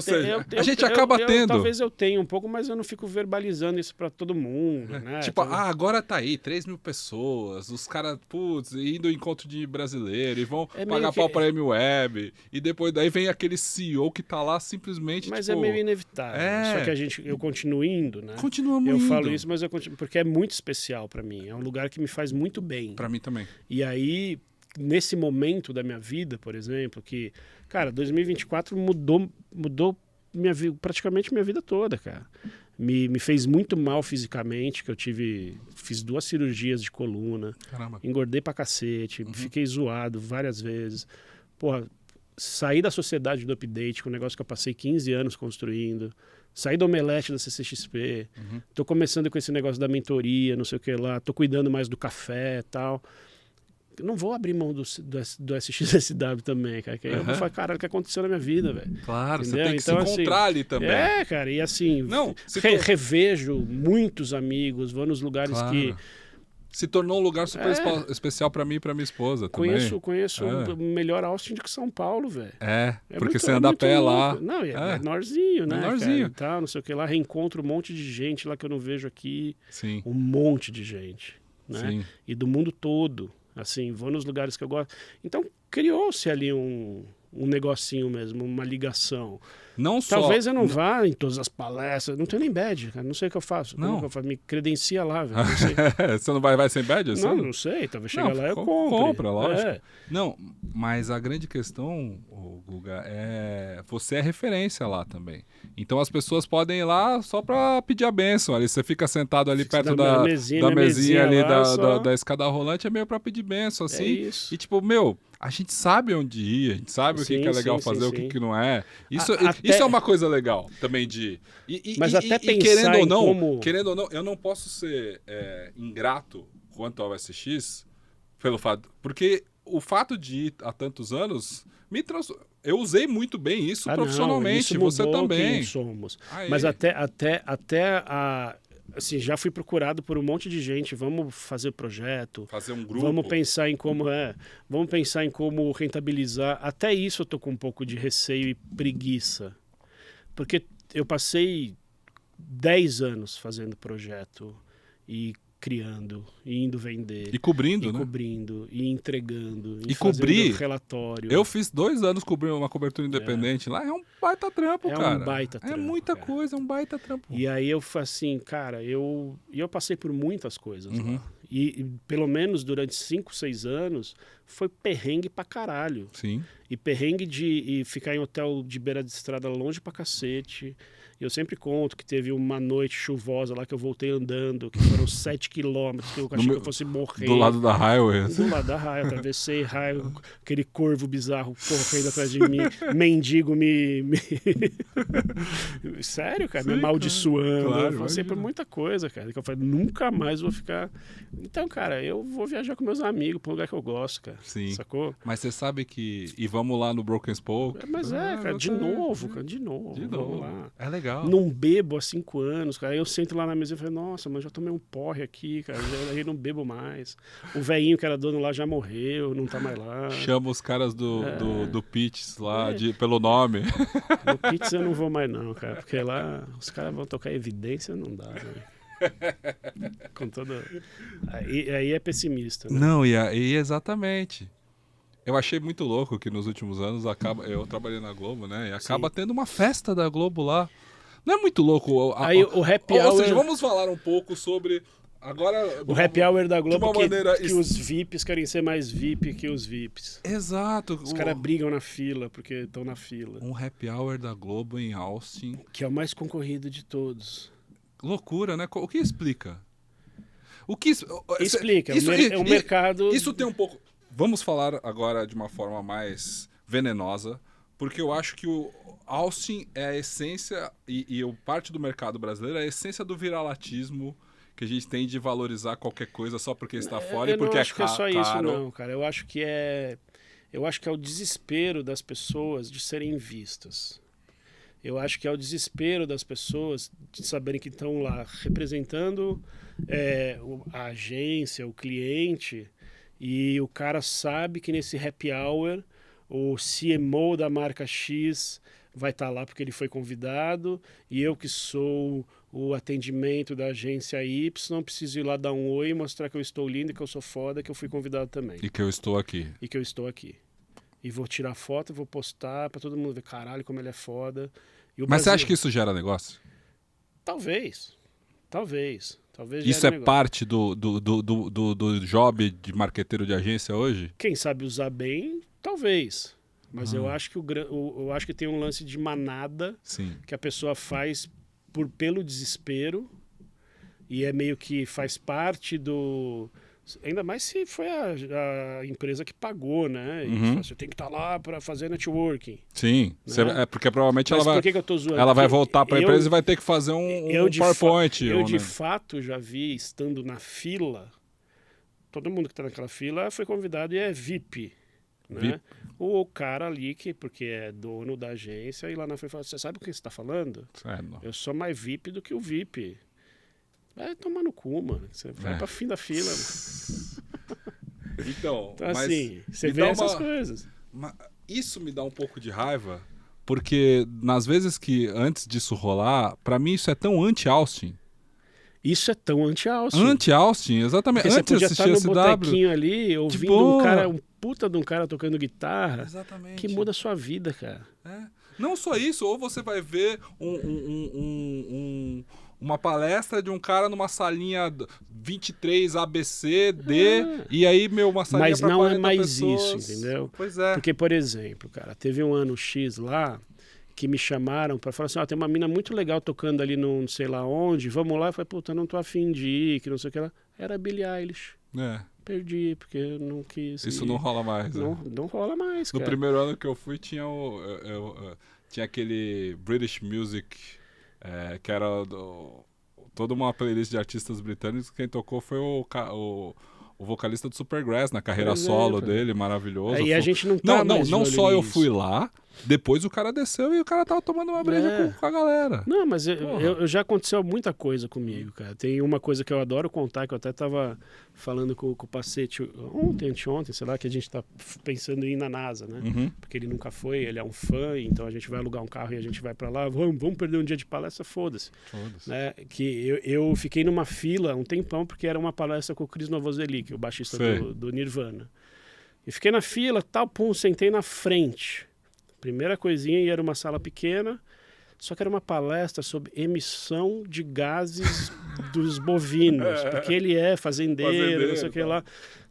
Speaker 1: a gente acaba tendo.
Speaker 2: Talvez eu tenha um pouco, mas eu não fico verbalizando isso pra todo mundo, né?
Speaker 1: Tipo, agora tá aí, 3.000 pessoas, os caras, putz, indo ao encontro de brasileiro e vão pagar pau pra M-Web. E depois daí vem aquele CEO que tá lá simplesmente,
Speaker 2: mas é meio inevitável. Só que eu continuo indo, né?
Speaker 1: Continuamos indo.
Speaker 2: Eu falo isso, mas eu continuo, porque é muito especial pra mim. É um lugar que me faz muito bem.
Speaker 1: Pra mim também.
Speaker 2: E aí... Nesse momento da minha vida, por exemplo, que, cara, 2024 mudou praticamente minha vida toda, cara. Me fez muito mal fisicamente, que fiz 2 cirurgias de coluna.
Speaker 1: Caramba.
Speaker 2: Engordei pra cacete, fiquei zoado várias vezes. Porra, saí da sociedade do Update, com um negócio que eu passei 15 anos construindo. Saí do Omelete da CCXP. Tô começando com esse negócio da mentoria, não sei o que lá. Tô cuidando mais do café e tal. Não vou abrir mão do SXSW também, cara. Que aí eu vou falar, caralho, o que aconteceu na minha vida, velho.
Speaker 1: Claro, entendeu? Você tem que então, se encontrar ali também.
Speaker 2: Cara, e assim, revejo muitos amigos, vou nos lugares
Speaker 1: Se tornou um lugar super especial pra mim e pra minha esposa também.
Speaker 2: Conheço o melhor Austin do que São Paulo, velho.
Speaker 1: Porque
Speaker 2: muito,
Speaker 1: você anda a pé
Speaker 2: louco.
Speaker 1: lá.
Speaker 2: Não, é menorzinho, né?
Speaker 1: Menorzinho.
Speaker 2: Cara, e tal, não sei o que lá. Reencontro um monte de gente lá que eu não vejo aqui.
Speaker 1: Sim.
Speaker 2: Um monte de gente, né?
Speaker 1: Sim.
Speaker 2: E do mundo todo. Assim, vou nos lugares que eu gosto. Então, criou-se ali um negocinho mesmo, uma ligação.
Speaker 1: Não só...
Speaker 2: Talvez eu não vá em todas as palestras, não tenho nem badge, cara, não sei o que eu faço.
Speaker 1: Não.
Speaker 2: Como que eu faço? Me credencia lá, velho. Não sei.
Speaker 1: Você não vai sem badge?
Speaker 2: Não sei, talvez chegar lá eu compre.
Speaker 1: Compra, lógico. Não, mas a grande questão, Guga, você é referência lá também. Então as pessoas podem ir lá só pra pedir a bênção. Ali você fica sentado ali perto da mesinha ali da escada rolante, é meio pra pedir bênção, assim.
Speaker 2: É isso.
Speaker 1: E tipo, a gente sabe onde ir, a gente sabe o que é legal fazer, o que não é. Isso é uma coisa legal também de ir.
Speaker 2: Mas até pensar
Speaker 1: querendo ou não, eu não posso ser ingrato quanto ao SX pelo fato... Porque o fato de ir há tantos anos eu usei muito bem isso profissionalmente.
Speaker 2: Não, isso
Speaker 1: você também.
Speaker 2: Quem somos. Mas até assim, já fui procurado por um monte de gente. Vamos fazer projeto.
Speaker 1: Fazer um grupo.
Speaker 2: Vamos pensar em como Vamos pensar em como rentabilizar. Até isso eu tô com um pouco de receio e preguiça. Porque eu passei 10 anos fazendo projeto e criando, e indo vender.
Speaker 1: E cobrindo,
Speaker 2: e
Speaker 1: né?
Speaker 2: Cobrindo, e entregando, e
Speaker 1: cobrir
Speaker 2: relatório.
Speaker 1: Eu fiz 2 anos cobrindo uma cobertura independente lá. É um baita trampo, cara.
Speaker 2: É um baita trampo.
Speaker 1: É muita coisa, é um baita trampo.
Speaker 2: E aí eu falei assim, cara, eu passei por muitas coisas lá. E pelo menos durante 5, 6 anos foi perrengue pra caralho.
Speaker 1: Sim.
Speaker 2: E perrengue de ficar em hotel de beira de estrada longe pra cacete. Eu sempre conto que teve uma noite chuvosa lá que eu voltei andando, que foram 7 quilômetros, que eu achei que eu fosse morrer.
Speaker 1: Do lado da highway.
Speaker 2: Do lado da highway, atravessei highway, aquele corvo bizarro correndo atrás de mim, mendigo Sério, cara, me amaldiçoando.
Speaker 1: Claro,
Speaker 2: eu passei por muita coisa, cara, que eu falei, nunca mais vou ficar... Então, cara, eu vou viajar com meus amigos pra um lugar que eu gosto, cara.
Speaker 1: Sim.
Speaker 2: Sacou?
Speaker 1: Mas você sabe que... E vamos lá no Broken Spoke.
Speaker 2: Cara, de novo. Vamos lá.
Speaker 1: É legal.
Speaker 2: Não bebo há 5 anos, cara. Aí eu sento lá na mesa e falo, nossa, mas já tomei um porre aqui, cara. Já não bebo mais. O velhinho que era dono lá já morreu, não tá mais lá.
Speaker 1: Chama os caras do Pitts lá pelo nome.
Speaker 2: No Pitts eu não vou mais não, cara. Porque lá os caras vão tocar evidência, não dá, né? Com toda... Aí é pessimista, né?
Speaker 1: Não, e exatamente. Eu achei muito louco que nos últimos anos eu trabalhei na Globo, né? E acaba tendo uma festa da Globo lá. Não é muito louco?
Speaker 2: Aí o happy hour...
Speaker 1: Ou seja, vamos falar um pouco sobre... Agora,
Speaker 2: o happy hour da Globo
Speaker 1: que
Speaker 2: os VIPs querem ser mais VIP que os VIPs.
Speaker 1: Exato.
Speaker 2: Os caras brigam na fila porque estão na fila.
Speaker 1: Um happy hour da Globo em Austin.
Speaker 2: Que é o mais concorrido de todos.
Speaker 1: Loucura, né? O que explica? O que
Speaker 2: explica? É um mercado...
Speaker 1: Isso tem um pouco... Vamos falar agora de uma forma mais venenosa, porque eu acho que o Austin é a essência, e parte do mercado brasileiro é a essência do viralatismo que a gente tem de valorizar qualquer coisa só porque está fora e porque é caro. Eu não acho que é só isso, não,
Speaker 2: cara. Eu acho que é o desespero das pessoas de serem vistas. Eu acho que é o desespero das pessoas de saberem que estão lá representando a agência, o cliente... E o cara sabe que nesse happy hour o CMO da marca X vai estar lá porque ele foi convidado e eu que sou o atendimento da agência Y preciso ir lá dar um oi e mostrar que eu estou lindo, que eu sou foda, que eu fui convidado também.
Speaker 1: E que eu estou aqui.
Speaker 2: E vou tirar foto, vou postar para todo mundo ver, caralho, como ele é foda.
Speaker 1: Mas você acha que isso gera negócio?
Speaker 2: Talvez.
Speaker 1: Isso é parte do job de marqueteiro de agência hoje?
Speaker 2: Quem sabe usar bem, talvez. Mas eu acho que tem um lance de manada.
Speaker 1: Sim.
Speaker 2: Que a pessoa faz pelo desespero e é meio que faz parte do... Ainda mais se foi a empresa que pagou, né? E você tem que estar lá para fazer networking.
Speaker 1: Sim, né? Porque provavelmente
Speaker 2: ela vai... Por que eu tô zoando?
Speaker 1: Ela vai voltar para a empresa e vai ter que fazer um PowerPoint.
Speaker 2: Eu, de fato, já vi, estando na fila, todo mundo que está naquela fila foi convidado e é VIP. Né? VIP. O cara ali, porque é dono da agência, e lá na frente fala, você sabe o que você está falando?
Speaker 1: Certo.
Speaker 2: Eu sou mais VIP do que o VIP. Vai tomar no cu, mano. Você vai pra fim da fila, mano.
Speaker 1: Então,
Speaker 2: Então,
Speaker 1: mas
Speaker 2: assim, você
Speaker 1: me
Speaker 2: vê
Speaker 1: dá
Speaker 2: essas
Speaker 1: uma-
Speaker 2: coisas.
Speaker 1: Isso me dá um pouco de raiva, porque nas vezes que antes disso rolar, pra mim isso é tão anti-Austin.
Speaker 2: Isso é tão anti-Austin.
Speaker 1: Anti-Austin, exatamente.
Speaker 2: Porque você
Speaker 1: Antes de
Speaker 2: podia
Speaker 1: assistir
Speaker 2: estar
Speaker 1: a
Speaker 2: no
Speaker 1: CW.
Speaker 2: botequinho ali, ouvindo
Speaker 1: boa.
Speaker 2: um puta de um cara tocando guitarra,
Speaker 1: Exatamente.
Speaker 2: que muda a sua vida, cara.
Speaker 1: É. Não só isso, ou você vai ver uma palestra de um cara numa salinha 23 ABCD, e aí, uma salinha
Speaker 2: Mas
Speaker 1: pra
Speaker 2: não é
Speaker 1: 40
Speaker 2: mais
Speaker 1: pessoas.
Speaker 2: isso, entendeu?
Speaker 1: Pois é.
Speaker 2: Porque, por exemplo, cara, teve um ano X lá que me chamaram pra falar assim, ó, tem uma mina muito legal tocando ali não sei lá onde, vamos lá. Eu falei, puta, não tô afim de ir, que não sei o que lá. Era a Billie Eilish.
Speaker 1: É.
Speaker 2: Perdi, porque eu não quis
Speaker 1: Isso
Speaker 2: ir.
Speaker 1: não rola mais.
Speaker 2: Não,
Speaker 1: né?
Speaker 2: não rola mais,
Speaker 1: No
Speaker 2: cara.
Speaker 1: primeiro ano que eu fui, tinha tinha aquele British Music, que era toda uma playlist de artistas britânicos. Quem tocou foi o vocalista do Supergrass, na carreira
Speaker 2: Por
Speaker 1: solo
Speaker 2: exemplo.
Speaker 1: dele, maravilhoso.
Speaker 2: Aí a gente não tá mais
Speaker 1: não
Speaker 2: de olho
Speaker 1: só eu
Speaker 2: nisso.
Speaker 1: fui lá, depois o cara desceu e o cara tava tomando uma breja
Speaker 2: É.
Speaker 1: com a galera.
Speaker 2: Não, mas
Speaker 1: Porra.
Speaker 2: eu já aconteceu muita coisa comigo, cara. Tem uma coisa que eu adoro contar, que eu até tava falando com o Pacete anteontem, sei lá, que a gente tá pensando em ir na NASA, né?
Speaker 1: Uhum.
Speaker 2: Porque ele nunca foi, ele é um fã, então a gente vai alugar um carro e a gente vai pra lá. Vamos perder um dia de palestra, foda-se.
Speaker 1: Foda-se.
Speaker 2: Né? Que eu fiquei numa fila um tempão, porque era uma palestra com o Chris Novoselic, o baixista
Speaker 1: Sei.
Speaker 2: do Nirvana. E fiquei na fila, tal, pum, sentei na frente. Primeira coisinha, e era uma sala pequena, só que era uma palestra sobre emissão de gases dos bovinos, porque ele é fazendeiro, não sei o que lá.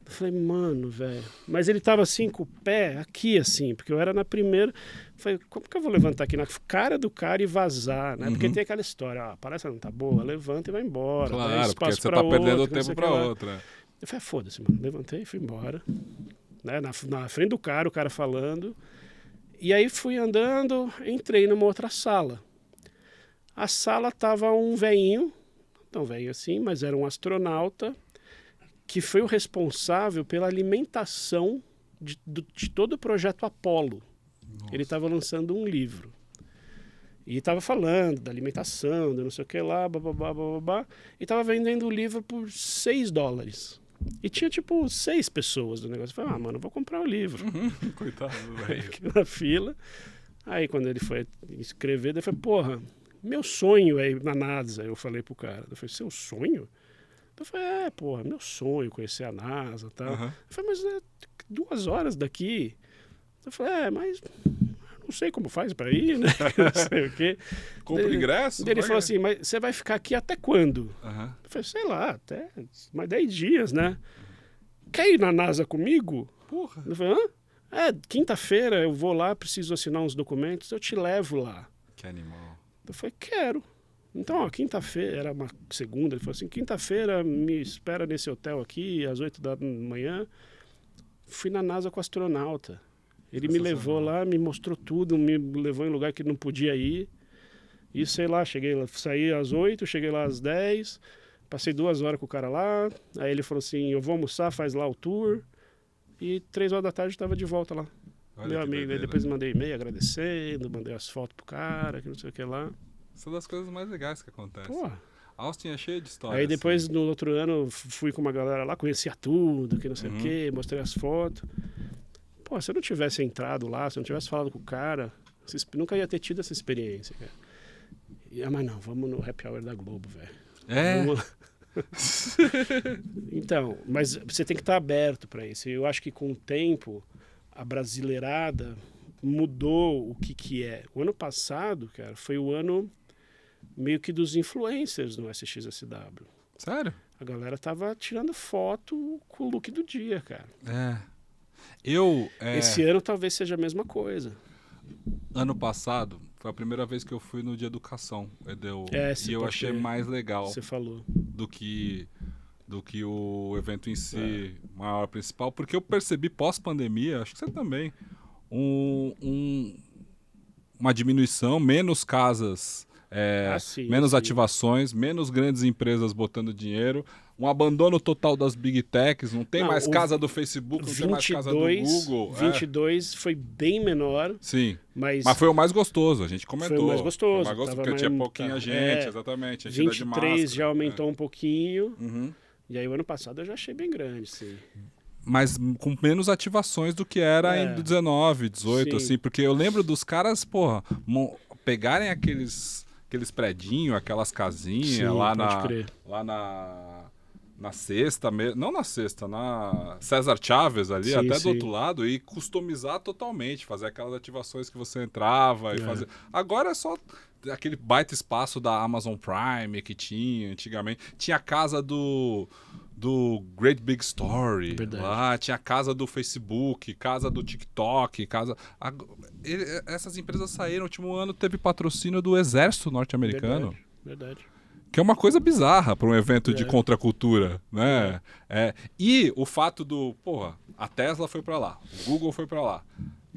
Speaker 2: Eu falei, mano, velho. Mas ele tava assim, com o pé aqui, assim, porque eu era na primeira. Eu falei, como que eu vou levantar aqui na cara do cara e vazar, né? Porque tem aquela história, ó, a palestra não tá boa, levanta e vai embora. dá
Speaker 1: Claro, porque
Speaker 2: espaço
Speaker 1: você
Speaker 2: pra
Speaker 1: tá perdendo
Speaker 2: outro, não
Speaker 1: tempo
Speaker 2: sei o
Speaker 1: pra
Speaker 2: que lá.
Speaker 1: outra.
Speaker 2: Eu falei, foda-se, mano. Levantei e fui embora. Né? Na frente do cara, o cara falando. E aí fui andando, entrei numa outra sala. A sala tava um velhinho, não velho assim, mas era um astronauta, que foi o responsável pela alimentação de todo o projeto Apollo.
Speaker 1: Nossa.
Speaker 2: Ele estava lançando um livro. E estava falando da alimentação, de não sei o que lá, bababá, bababá, e estava vendendo o livro por $6. E tinha, tipo, 6 pessoas do negócio. Eu falei, mano, eu vou comprar o livro.
Speaker 1: Coitado, velho.
Speaker 2: Fiquei na fila. Aí, quando ele foi escrever, ele falou, porra, meu sonho é ir na NASA. Eu falei pro cara. Eu falei, seu sonho? Eu falei, porra, meu sonho conhecer a NASA e tal.
Speaker 1: Uhum.
Speaker 2: Eu falei, mas é 2 horas daqui. Eu falei, mas não sei como faz pra ir, né? Não sei o quê.
Speaker 1: Compra
Speaker 2: Daí-
Speaker 1: ingresso?
Speaker 2: Daí ele
Speaker 1: Vai
Speaker 2: falou
Speaker 1: que-
Speaker 2: assim, mas você vai ficar aqui até quando?
Speaker 1: Aham.
Speaker 2: Eu falei, sei lá, até mais 10 dias, né? Quer ir na NASA comigo?
Speaker 1: Porra.
Speaker 2: Eu falei, quinta-feira eu vou lá, preciso assinar uns documentos, eu te levo lá.
Speaker 1: Que animal.
Speaker 2: Eu falei, quero. Então, ó, quinta-feira, era uma segunda, ele falou assim, quinta-feira me espera nesse hotel aqui, às 8 da manhã. Fui na NASA com o astronauta. Ele me levou lá, me mostrou tudo, me levou em lugar que não podia ir. E sei lá, cheguei lá, saí às 8, cheguei lá às 10, passei 2 horas com o cara lá. Aí ele falou assim, eu vou almoçar, faz lá o tour. E 3 horas da tarde estava de volta lá.
Speaker 1: Olha
Speaker 2: Meu
Speaker 1: que
Speaker 2: amigo, aí
Speaker 1: doideira.
Speaker 2: depois mandei e-mail agradecendo, mandei as fotos pro cara, que não sei o que lá.
Speaker 1: Isso é das coisas mais legais que acontecem.
Speaker 2: Pô.
Speaker 1: Austin é cheio de histórias.
Speaker 2: Aí depois,
Speaker 1: assim.
Speaker 2: no outro ano, fui com uma galera lá, conhecia tudo, que não sei o
Speaker 1: Uhum.
Speaker 2: que, mostrei as fotos. Pô, se eu não tivesse entrado lá, se eu não tivesse falado com o cara, nunca ia ter tido essa experiência, cara. Mas não, vamos no happy hour da Globo, velho.
Speaker 1: É.
Speaker 2: Vamos lá. Então, mas você tem que estar aberto para isso. Eu acho que com o tempo, a brasileirada mudou o que é. O ano passado, cara, foi o ano meio que dos influencers no SXSW.
Speaker 1: Sério?
Speaker 2: A galera tava tirando foto com o look do dia, cara. Esse ano talvez seja a mesma coisa.
Speaker 1: Ano passado, foi a primeira vez que eu fui no de educação, Edeu.
Speaker 2: Você
Speaker 1: E eu
Speaker 2: pode
Speaker 1: achei
Speaker 2: ter-
Speaker 1: mais legal
Speaker 2: Você falou.
Speaker 1: do que o evento em si maior principal, porque eu percebi pós-pandemia, acho que você também, uma diminuição, menos casas
Speaker 2: Sim,
Speaker 1: menos
Speaker 2: sim.
Speaker 1: ativações, menos grandes empresas botando dinheiro, um abandono total das big techs, não tem mais casa do Facebook, não tem mais casa do Google.
Speaker 2: 22 foi bem menor,
Speaker 1: Sim,
Speaker 2: mas
Speaker 1: foi o mais gostoso, a gente comentou.
Speaker 2: foi o mais gostoso.
Speaker 1: Foi o mais gostoso,
Speaker 2: Tava
Speaker 1: porque tinha
Speaker 2: mais-
Speaker 1: pouquinha
Speaker 2: tá,
Speaker 1: gente, exatamente. A gente anda de
Speaker 2: 23
Speaker 1: máscara,
Speaker 2: já aumentou um pouquinho,
Speaker 1: Uhum.
Speaker 2: e aí o ano passado eu já achei bem grande, sim.
Speaker 1: Mas com menos ativações do que era em 19, 18,
Speaker 2: Sim.
Speaker 1: assim, porque eu lembro dos caras, porra, pegarem aqueles predinhos, aquelas casinhas
Speaker 2: Sim,
Speaker 1: lá
Speaker 2: pode crer.
Speaker 1: na Sexta, não na Sexta, na César Chaves ali,
Speaker 2: Sim,
Speaker 1: até
Speaker 2: sim.
Speaker 1: do outro lado, e customizar totalmente, fazer aquelas ativações que você entrava e fazer. Agora é só aquele baita espaço da Amazon Prime que tinha antigamente. Tinha a casa do Great Big Story.
Speaker 2: Verdade.
Speaker 1: Lá tinha a casa do Facebook, casa do TikTok, essas empresas saíram. No último ano teve patrocínio do Exército Norte-Americano.
Speaker 2: Verdade.
Speaker 1: Que é uma coisa bizarra para um evento de contracultura, né? E o fato a Tesla foi para lá, o Google foi para lá.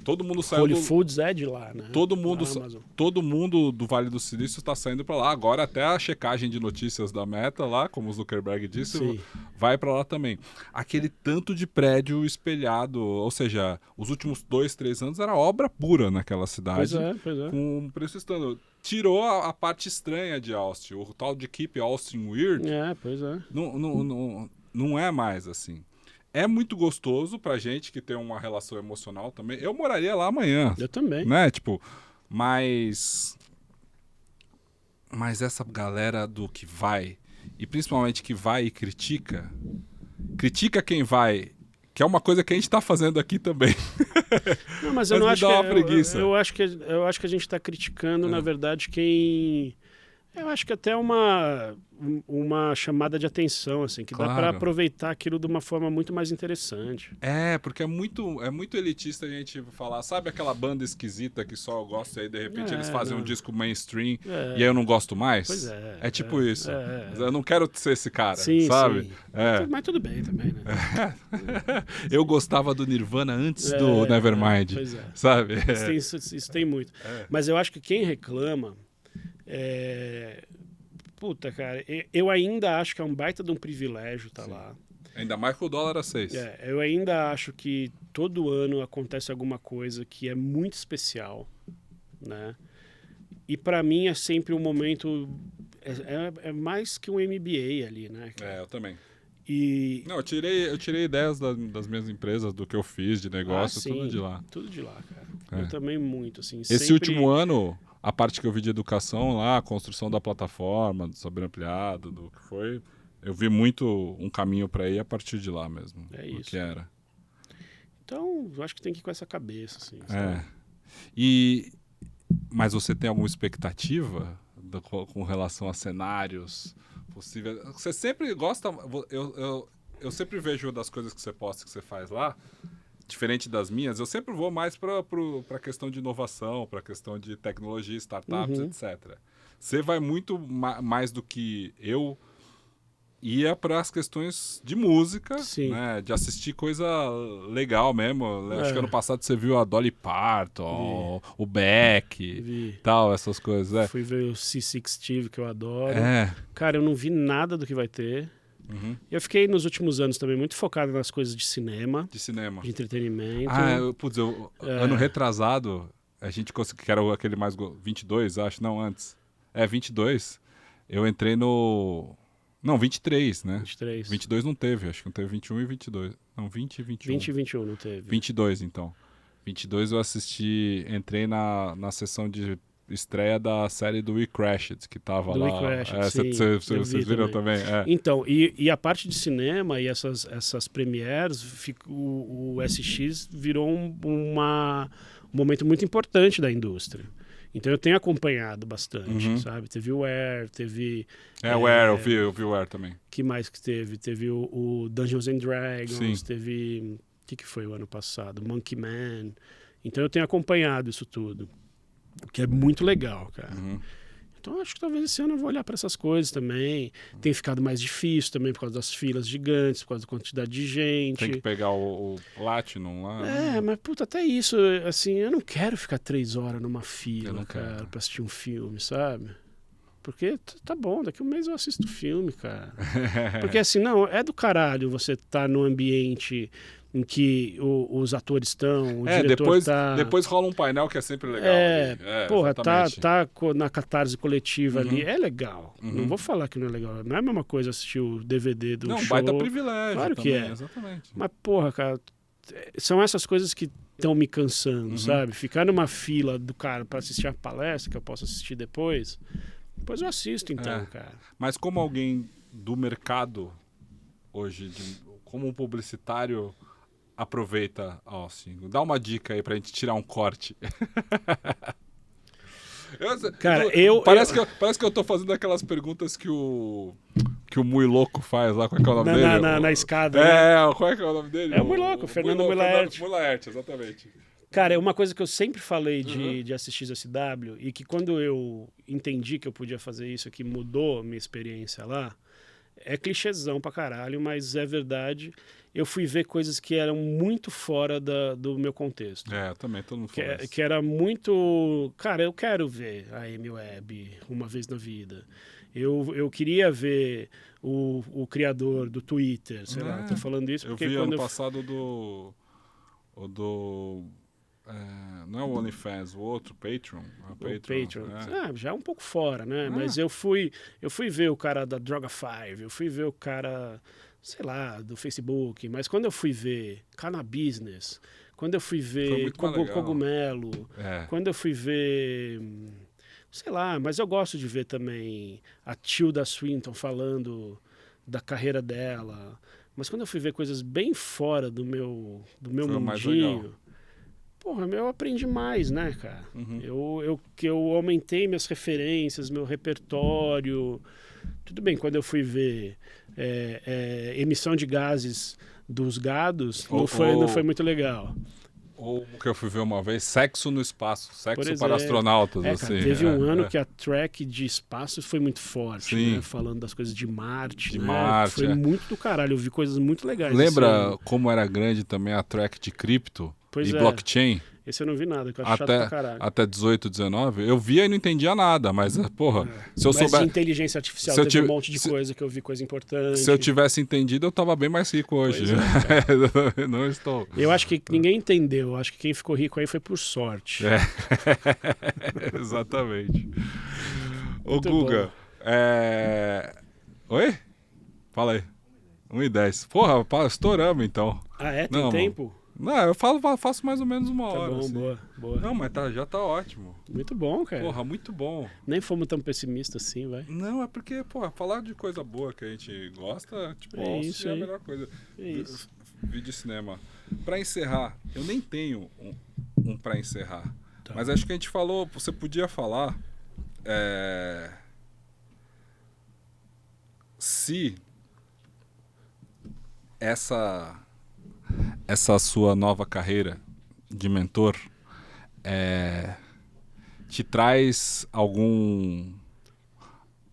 Speaker 1: Todo mundo saiu
Speaker 2: Whole Foods é de lá, né?
Speaker 1: todo mundo do Vale do Silício está saindo para lá. Agora até a checagem de notícias da Meta lá, como o Zuckerberg disse,
Speaker 2: Sim.
Speaker 1: vai para lá também. Aquele tanto de prédio espelhado, ou seja, os últimos 2, 3 anos era obra pura naquela cidade.
Speaker 2: Pois é.
Speaker 1: Com um preço estando. Tirou a parte estranha de Austin, o tal de Keep Austin Weird.
Speaker 2: Pois é.
Speaker 1: Não é mais assim. É muito gostoso pra gente que tem uma relação emocional também. Eu moraria lá amanhã.
Speaker 2: Eu também.
Speaker 1: Né? Tipo, mas essa galera do que vai, e principalmente que vai e critica quem vai, que é uma coisa que a gente tá fazendo aqui também.
Speaker 2: Não, mas eu não
Speaker 1: me
Speaker 2: acho
Speaker 1: dá
Speaker 2: que
Speaker 1: uma preguiça.
Speaker 2: eu acho que a gente está criticando, na verdade, quem. Eu acho que até uma chamada de atenção, assim, que dá para
Speaker 1: Claro.
Speaker 2: aproveitar aquilo de uma forma muito mais interessante.
Speaker 1: Porque é muito elitista a gente falar, sabe aquela banda esquisita que só eu gosto e aí de repente eles fazem um disco mainstream e aí eu não gosto mais?
Speaker 2: Pois é.
Speaker 1: É tipo isso. Eu não quero ser esse cara,
Speaker 2: Sim,
Speaker 1: sabe?
Speaker 2: sim. Mas tudo bem também, né?
Speaker 1: Eu gostava do Nirvana antes do Nevermind,
Speaker 2: pois é.
Speaker 1: sabe?
Speaker 2: Isso tem muito. Mas eu acho que quem reclama... Puta, cara, eu ainda acho que é um baita de um privilégio estar lá.
Speaker 1: Ainda mais com o dólar a 6.
Speaker 2: Eu ainda acho que todo ano acontece alguma coisa que é muito especial, né? E para mim é sempre um momento... É mais que um MBA ali, né?
Speaker 1: Eu também.
Speaker 2: Não,
Speaker 1: eu tirei ideias das minhas empresas, do que eu fiz de negócio, tudo de lá.
Speaker 2: Tudo de lá, cara. Eu também muito, assim.
Speaker 1: Esse último ano... A parte que eu vi de educação lá, a construção da plataforma, do saber ampliado, do que foi, eu vi muito um caminho para ir a partir de lá mesmo.
Speaker 2: Isso.
Speaker 1: O que era.
Speaker 2: Então, eu acho que tem que ir com essa cabeça, assim.
Speaker 1: Mas você tem alguma expectativa com relação a cenários possíveis? Você sempre gosta... Eu sempre vejo das coisas que você posta, que você faz lá, diferente das minhas, eu sempre vou mais para a questão de inovação, para a questão de tecnologia, startups, etc. Você vai muito mais do que eu ia para as questões de música, né? De assistir coisa legal mesmo. Acho que ano passado você viu a Dolly Parton, o Beck, tal, essas coisas.
Speaker 2: Fui ver o C6 Steve, que eu adoro. Cara, eu não vi nada do que vai ter. Eu fiquei nos últimos anos também muito focado nas coisas de cinema. De entretenimento.
Speaker 1: Ano retrasado, a gente conseguiu, que era aquele mais 22, acho, não, antes. 22. Eu entrei no... Não, 23, né?
Speaker 2: 23.
Speaker 1: 22 não teve, acho que não teve 21 e 22. Não, 20 e 21.
Speaker 2: 20 e 21 não teve.
Speaker 1: 22, então. 22 eu entrei na sessão de estreia da série do We Crashed, que tava lá. Vocês viram também?
Speaker 2: Então, e a parte de cinema e essas premieres, o SX virou um momento muito importante da indústria. Então eu tenho acompanhado bastante, sabe? Teve o Air, teve...
Speaker 1: o Air, eu vi o Air também.
Speaker 2: Que mais que teve? Teve o Dungeons and Dragons, teve... O que foi o ano passado? Monkey Man. Então eu tenho acompanhado isso tudo. O que é muito legal, cara. Então acho que talvez esse ano eu vou olhar para essas coisas também. Tem ficado mais difícil também por causa das filas gigantes, por causa da quantidade de gente.
Speaker 1: Tem que pegar o Platinum lá.
Speaker 2: Mas puta, até isso, assim, eu não quero ficar 3 horas numa fila, cara, pra assistir um filme, sabe? Porque tá bom, daqui a um mês eu assisto o filme, cara. Porque assim, não, é do caralho você tá no ambiente em que os atores estão, o diretor
Speaker 1: depois rola um painel que é sempre legal.
Speaker 2: Porra, tá
Speaker 1: exatamente.
Speaker 2: na catarse coletiva ali,
Speaker 1: Uhum.
Speaker 2: é legal.
Speaker 1: Uhum.
Speaker 2: Não vou falar que não é legal. Não é a mesma coisa assistir o DVD do
Speaker 1: Não,
Speaker 2: show.
Speaker 1: baita privilégio
Speaker 2: Claro que
Speaker 1: também,
Speaker 2: é.
Speaker 1: exatamente.
Speaker 2: Mas, porra, cara, são essas coisas que estão me cansando, sabe? Ficar numa fila do cara pra assistir a palestra, que eu posso assistir depois eu assisto então, cara.
Speaker 1: Mas como alguém do mercado hoje, como um publicitário, aproveita Austin? Dá uma dica aí pra gente tirar um corte.
Speaker 2: Cara,
Speaker 1: parece que eu tô fazendo aquelas perguntas que o Mui Louco faz lá, qual é que é o nome dele?
Speaker 2: Na escada, né?
Speaker 1: Qual é que é o nome dele?
Speaker 2: É o Mui Louco, Fernando Mui Laerte.
Speaker 1: Mui Laerte, exatamente.
Speaker 2: Cara, é uma coisa que eu sempre falei de assistir XSW e que quando eu entendi que eu podia fazer isso, que mudou a minha experiência lá, é clichêzão pra caralho, mas é verdade. Eu fui ver coisas que eram muito fora do meu contexto.
Speaker 1: Eu também, todo mundo falou isso.
Speaker 2: Que era muito... Cara, eu quero ver a Amy Webb uma vez na vida. Eu queria ver o criador do Twitter, sei lá, tô falando isso porque...
Speaker 1: Eu vi ano passado não é o OnlyFans, o outro, Patreon.
Speaker 2: O Patreon. Já é um pouco fora, né? Mas eu fui ver o cara da Droga5, eu fui ver o cara, sei lá, do Facebook, mas quando eu fui ver Cannabusiness, quando eu fui ver Cogumelo, quando eu fui ver... Sei lá, mas eu gosto de ver também a Tilda Swinton falando da carreira dela. Mas quando eu fui ver coisas bem fora do meu mundinho... Porra, eu aprendi mais, né, cara? Eu aumentei minhas referências, meu repertório. Tudo bem, quando eu fui ver emissão de gases dos gados, não foi muito legal.
Speaker 1: Ou o que eu fui ver uma vez, sexo no espaço, sexo para astronautas. Assim,
Speaker 2: cara, teve um ano que a track de espaço foi muito forte, né? Falando das coisas de Marte. Foi muito do caralho, eu vi coisas muito legais.
Speaker 1: Lembra como era grande também a track de cripto e blockchain?
Speaker 2: Esse eu não vi nada, que eu acho chato pra caralho.
Speaker 1: Até 18, 19, eu via e não entendia nada, mas, porra, se eu
Speaker 2: mas
Speaker 1: souber...
Speaker 2: de inteligência artificial teve um monte de coisa que eu vi, coisa importante.
Speaker 1: Se eu tivesse entendido, eu tava bem mais rico hoje. Não estou.
Speaker 2: Eu acho que ninguém entendeu, eu acho que quem ficou rico aí foi por sorte.
Speaker 1: Exatamente. Ô, Guga, Oi? Fala aí. 1h10. Porra, estouramos então.
Speaker 2: Tem tempo?
Speaker 1: Não, eu faço mais ou menos uma hora.
Speaker 2: Tá bom,
Speaker 1: assim.
Speaker 2: boa.
Speaker 1: Não, mas já tá ótimo.
Speaker 2: Muito bom, cara.
Speaker 1: Porra, muito bom.
Speaker 2: Nem fomos tão pessimistas assim, vai.
Speaker 1: Não, é porque, porra, falar de coisa boa que a gente gosta, tipo, é a melhor coisa. Vídeo cinema. Pra encerrar, eu nem tenho um pra encerrar. Tá. Mas acho que a gente falou, você podia falar se essa sua nova carreira de mentor te traz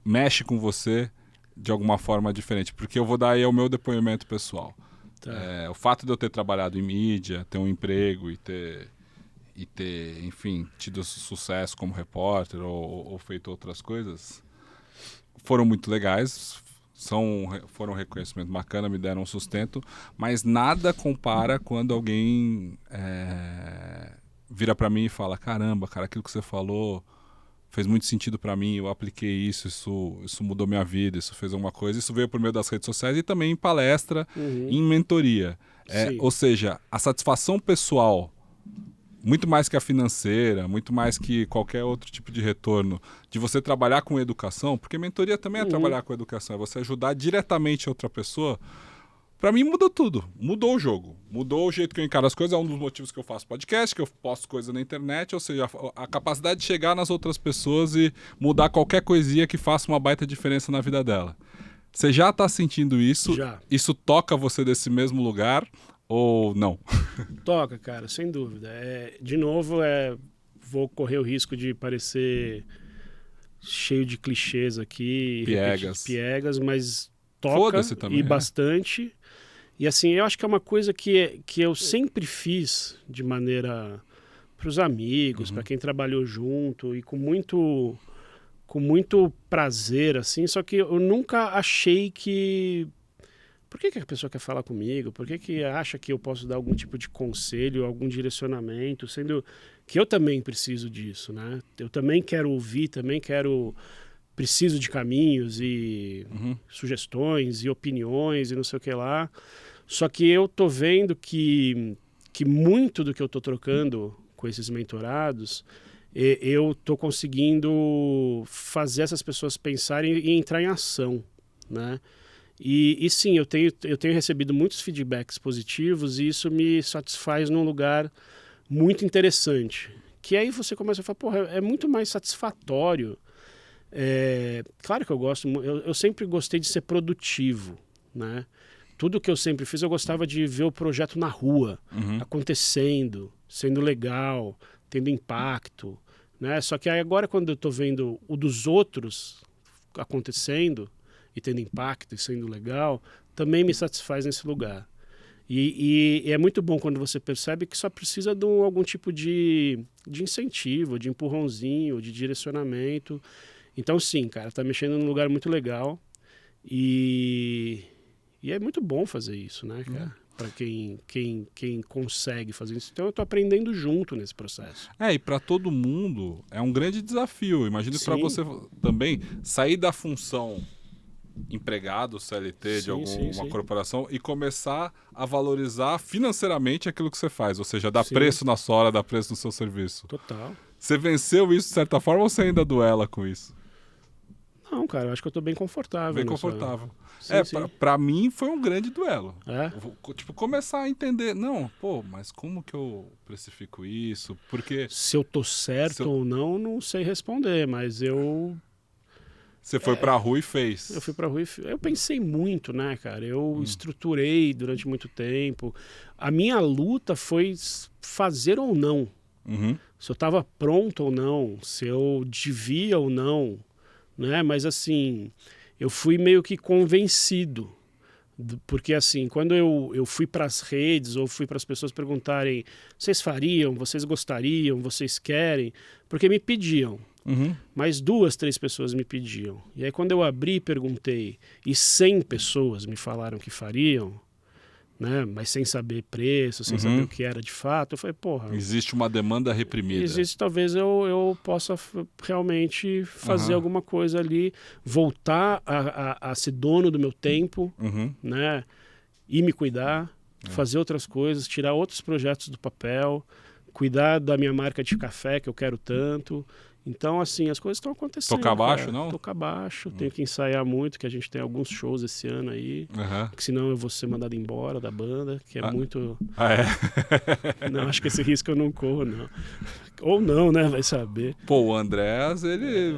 Speaker 1: mexe com você de alguma forma diferente, porque eu vou dar aí o meu depoimento pessoal. Tá. O fato de eu ter trabalhado em mídia, ter um emprego e ter enfim, tido sucesso como repórter ou feito outras coisas, foram muito legais. Foram um reconhecimento bacana, me deram um sustento, mas nada compara quando alguém vira para mim e fala: caramba, cara, aquilo que você falou fez muito sentido para mim, eu apliquei isso mudou minha vida, isso fez alguma coisa. Isso veio por meio das redes sociais e também em palestra, em mentoria. Ou seja, a satisfação pessoal, muito mais que a financeira, muito mais que qualquer outro tipo de retorno, de você trabalhar com educação, porque mentoria também é trabalhar com educação, é você ajudar diretamente outra pessoa. Pra mim mudou tudo, mudou o jogo, mudou o jeito que eu encaro as coisas, é um dos motivos que eu faço podcast, que eu posto coisa na internet, ou seja, a capacidade de chegar nas outras pessoas e mudar qualquer coisinha que faça uma baita diferença na vida dela. Você já tá sentindo isso?
Speaker 2: Já.
Speaker 1: Isso toca você desse mesmo lugar? Ou não?
Speaker 2: Toca, cara, sem dúvida. De novo, vou correr o risco de parecer cheio de clichês aqui, piegas, mas toca também, bastante. E assim, eu acho que é uma coisa que eu sempre fiz de maneira para os amigos, para quem trabalhou junto e com com muito prazer, assim, só que eu nunca achei que... Por que a pessoa quer falar comigo? Por que acha que eu posso dar algum tipo de conselho, algum direcionamento, sendo que eu também preciso disso, né? Eu também quero ouvir, preciso de caminhos e sugestões e opiniões e não sei o que lá. Só que eu tô vendo que muito do que eu tô trocando com esses mentorados, eu tô conseguindo fazer essas pessoas pensarem e entrar em ação, né? E sim, eu tenho recebido muitos feedbacks positivos e isso me satisfaz num lugar muito interessante. Que aí você começa a falar, porra, é muito mais satisfatório. Claro que eu sempre gostei de ser produtivo, né? Tudo que eu sempre fiz, eu gostava de ver o projeto na rua, acontecendo, sendo legal, tendo impacto, né? Só que aí agora, quando eu estou vendo o dos outros acontecendo e tendo impacto e sendo legal, também me satisfaz nesse lugar. E é muito bom quando você percebe que só precisa de algum tipo de incentivo, de empurrãozinho, de direcionamento. Então, sim, cara, tá mexendo num lugar muito legal e é muito bom fazer isso, né, cara? Para quem consegue fazer isso. Então, eu tô aprendendo junto nesse processo.
Speaker 1: E para todo mundo é um grande desafio. Imagino que para você também sair da função empregado, CLT de alguma corporação e começar a valorizar financeiramente aquilo que você faz, ou seja, dar preço na sua hora, dar preço no seu serviço.
Speaker 2: Total.
Speaker 1: Você venceu isso de certa forma ou você ainda duela com isso?
Speaker 2: Não, cara, eu acho que eu tô bem confortável.
Speaker 1: Bem confortável.
Speaker 2: Sim.
Speaker 1: Pra mim foi um grande duelo.
Speaker 2: Tipo,
Speaker 1: começar a entender, mas como que eu precifico isso? Porque...
Speaker 2: Se eu tô certo ou não sei responder, mas eu...
Speaker 1: Você foi pra rua e fez.
Speaker 2: Eu fui pra rua e eu pensei muito, né, cara? Eu estruturei durante muito tempo. A minha luta foi fazer ou não. Se eu tava pronto ou não, se eu devia ou não, né? Mas assim, eu fui meio que convencido. Porque assim, quando eu fui para as redes ou fui para as pessoas perguntarem, vocês fariam, vocês gostariam, vocês querem? Porque me pediam. Mas 2, 3 pessoas me pediam. E aí quando eu abri e perguntei, e 100 pessoas me falaram que fariam, né? Mas sem saber preço, sem saber o que era de fato, eu falei, porra...
Speaker 1: Existe uma demanda reprimida.
Speaker 2: Existe, talvez eu possa realmente fazer alguma coisa ali, voltar a ser dono do meu tempo, né? E me cuidar, fazer outras coisas, tirar outros projetos do papel, cuidar da minha marca de café que eu quero tanto. Então, assim, as coisas estão acontecendo.
Speaker 1: Tocar baixo, não?
Speaker 2: Tocar baixo, tenho que ensaiar muito, que a gente tem alguns shows esse ano aí, que senão eu vou ser mandado embora da banda, que é muito... Não, acho que esse risco eu não corro, não. Ou não, né? Vai saber.
Speaker 1: Pô, o Andrés, ele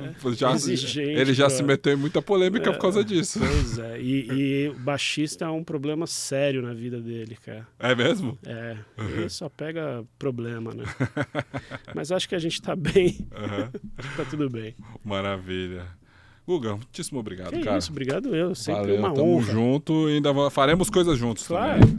Speaker 1: já se meteu em muita polêmica por causa disso.
Speaker 2: Pois é, e o baixista é um problema sério na vida dele, cara.
Speaker 1: É mesmo?
Speaker 2: Ele só pega problema, né? Mas acho que a gente tá bem. Acho que tá tudo bem.
Speaker 1: Maravilha. Guga, muitíssimo obrigado, cara.
Speaker 2: Isso, obrigado eu. Sempre
Speaker 1: Valeu,
Speaker 2: uma
Speaker 1: tamo
Speaker 2: honra.
Speaker 1: junto e ainda faremos coisas juntos.
Speaker 2: Claro.
Speaker 1: Também.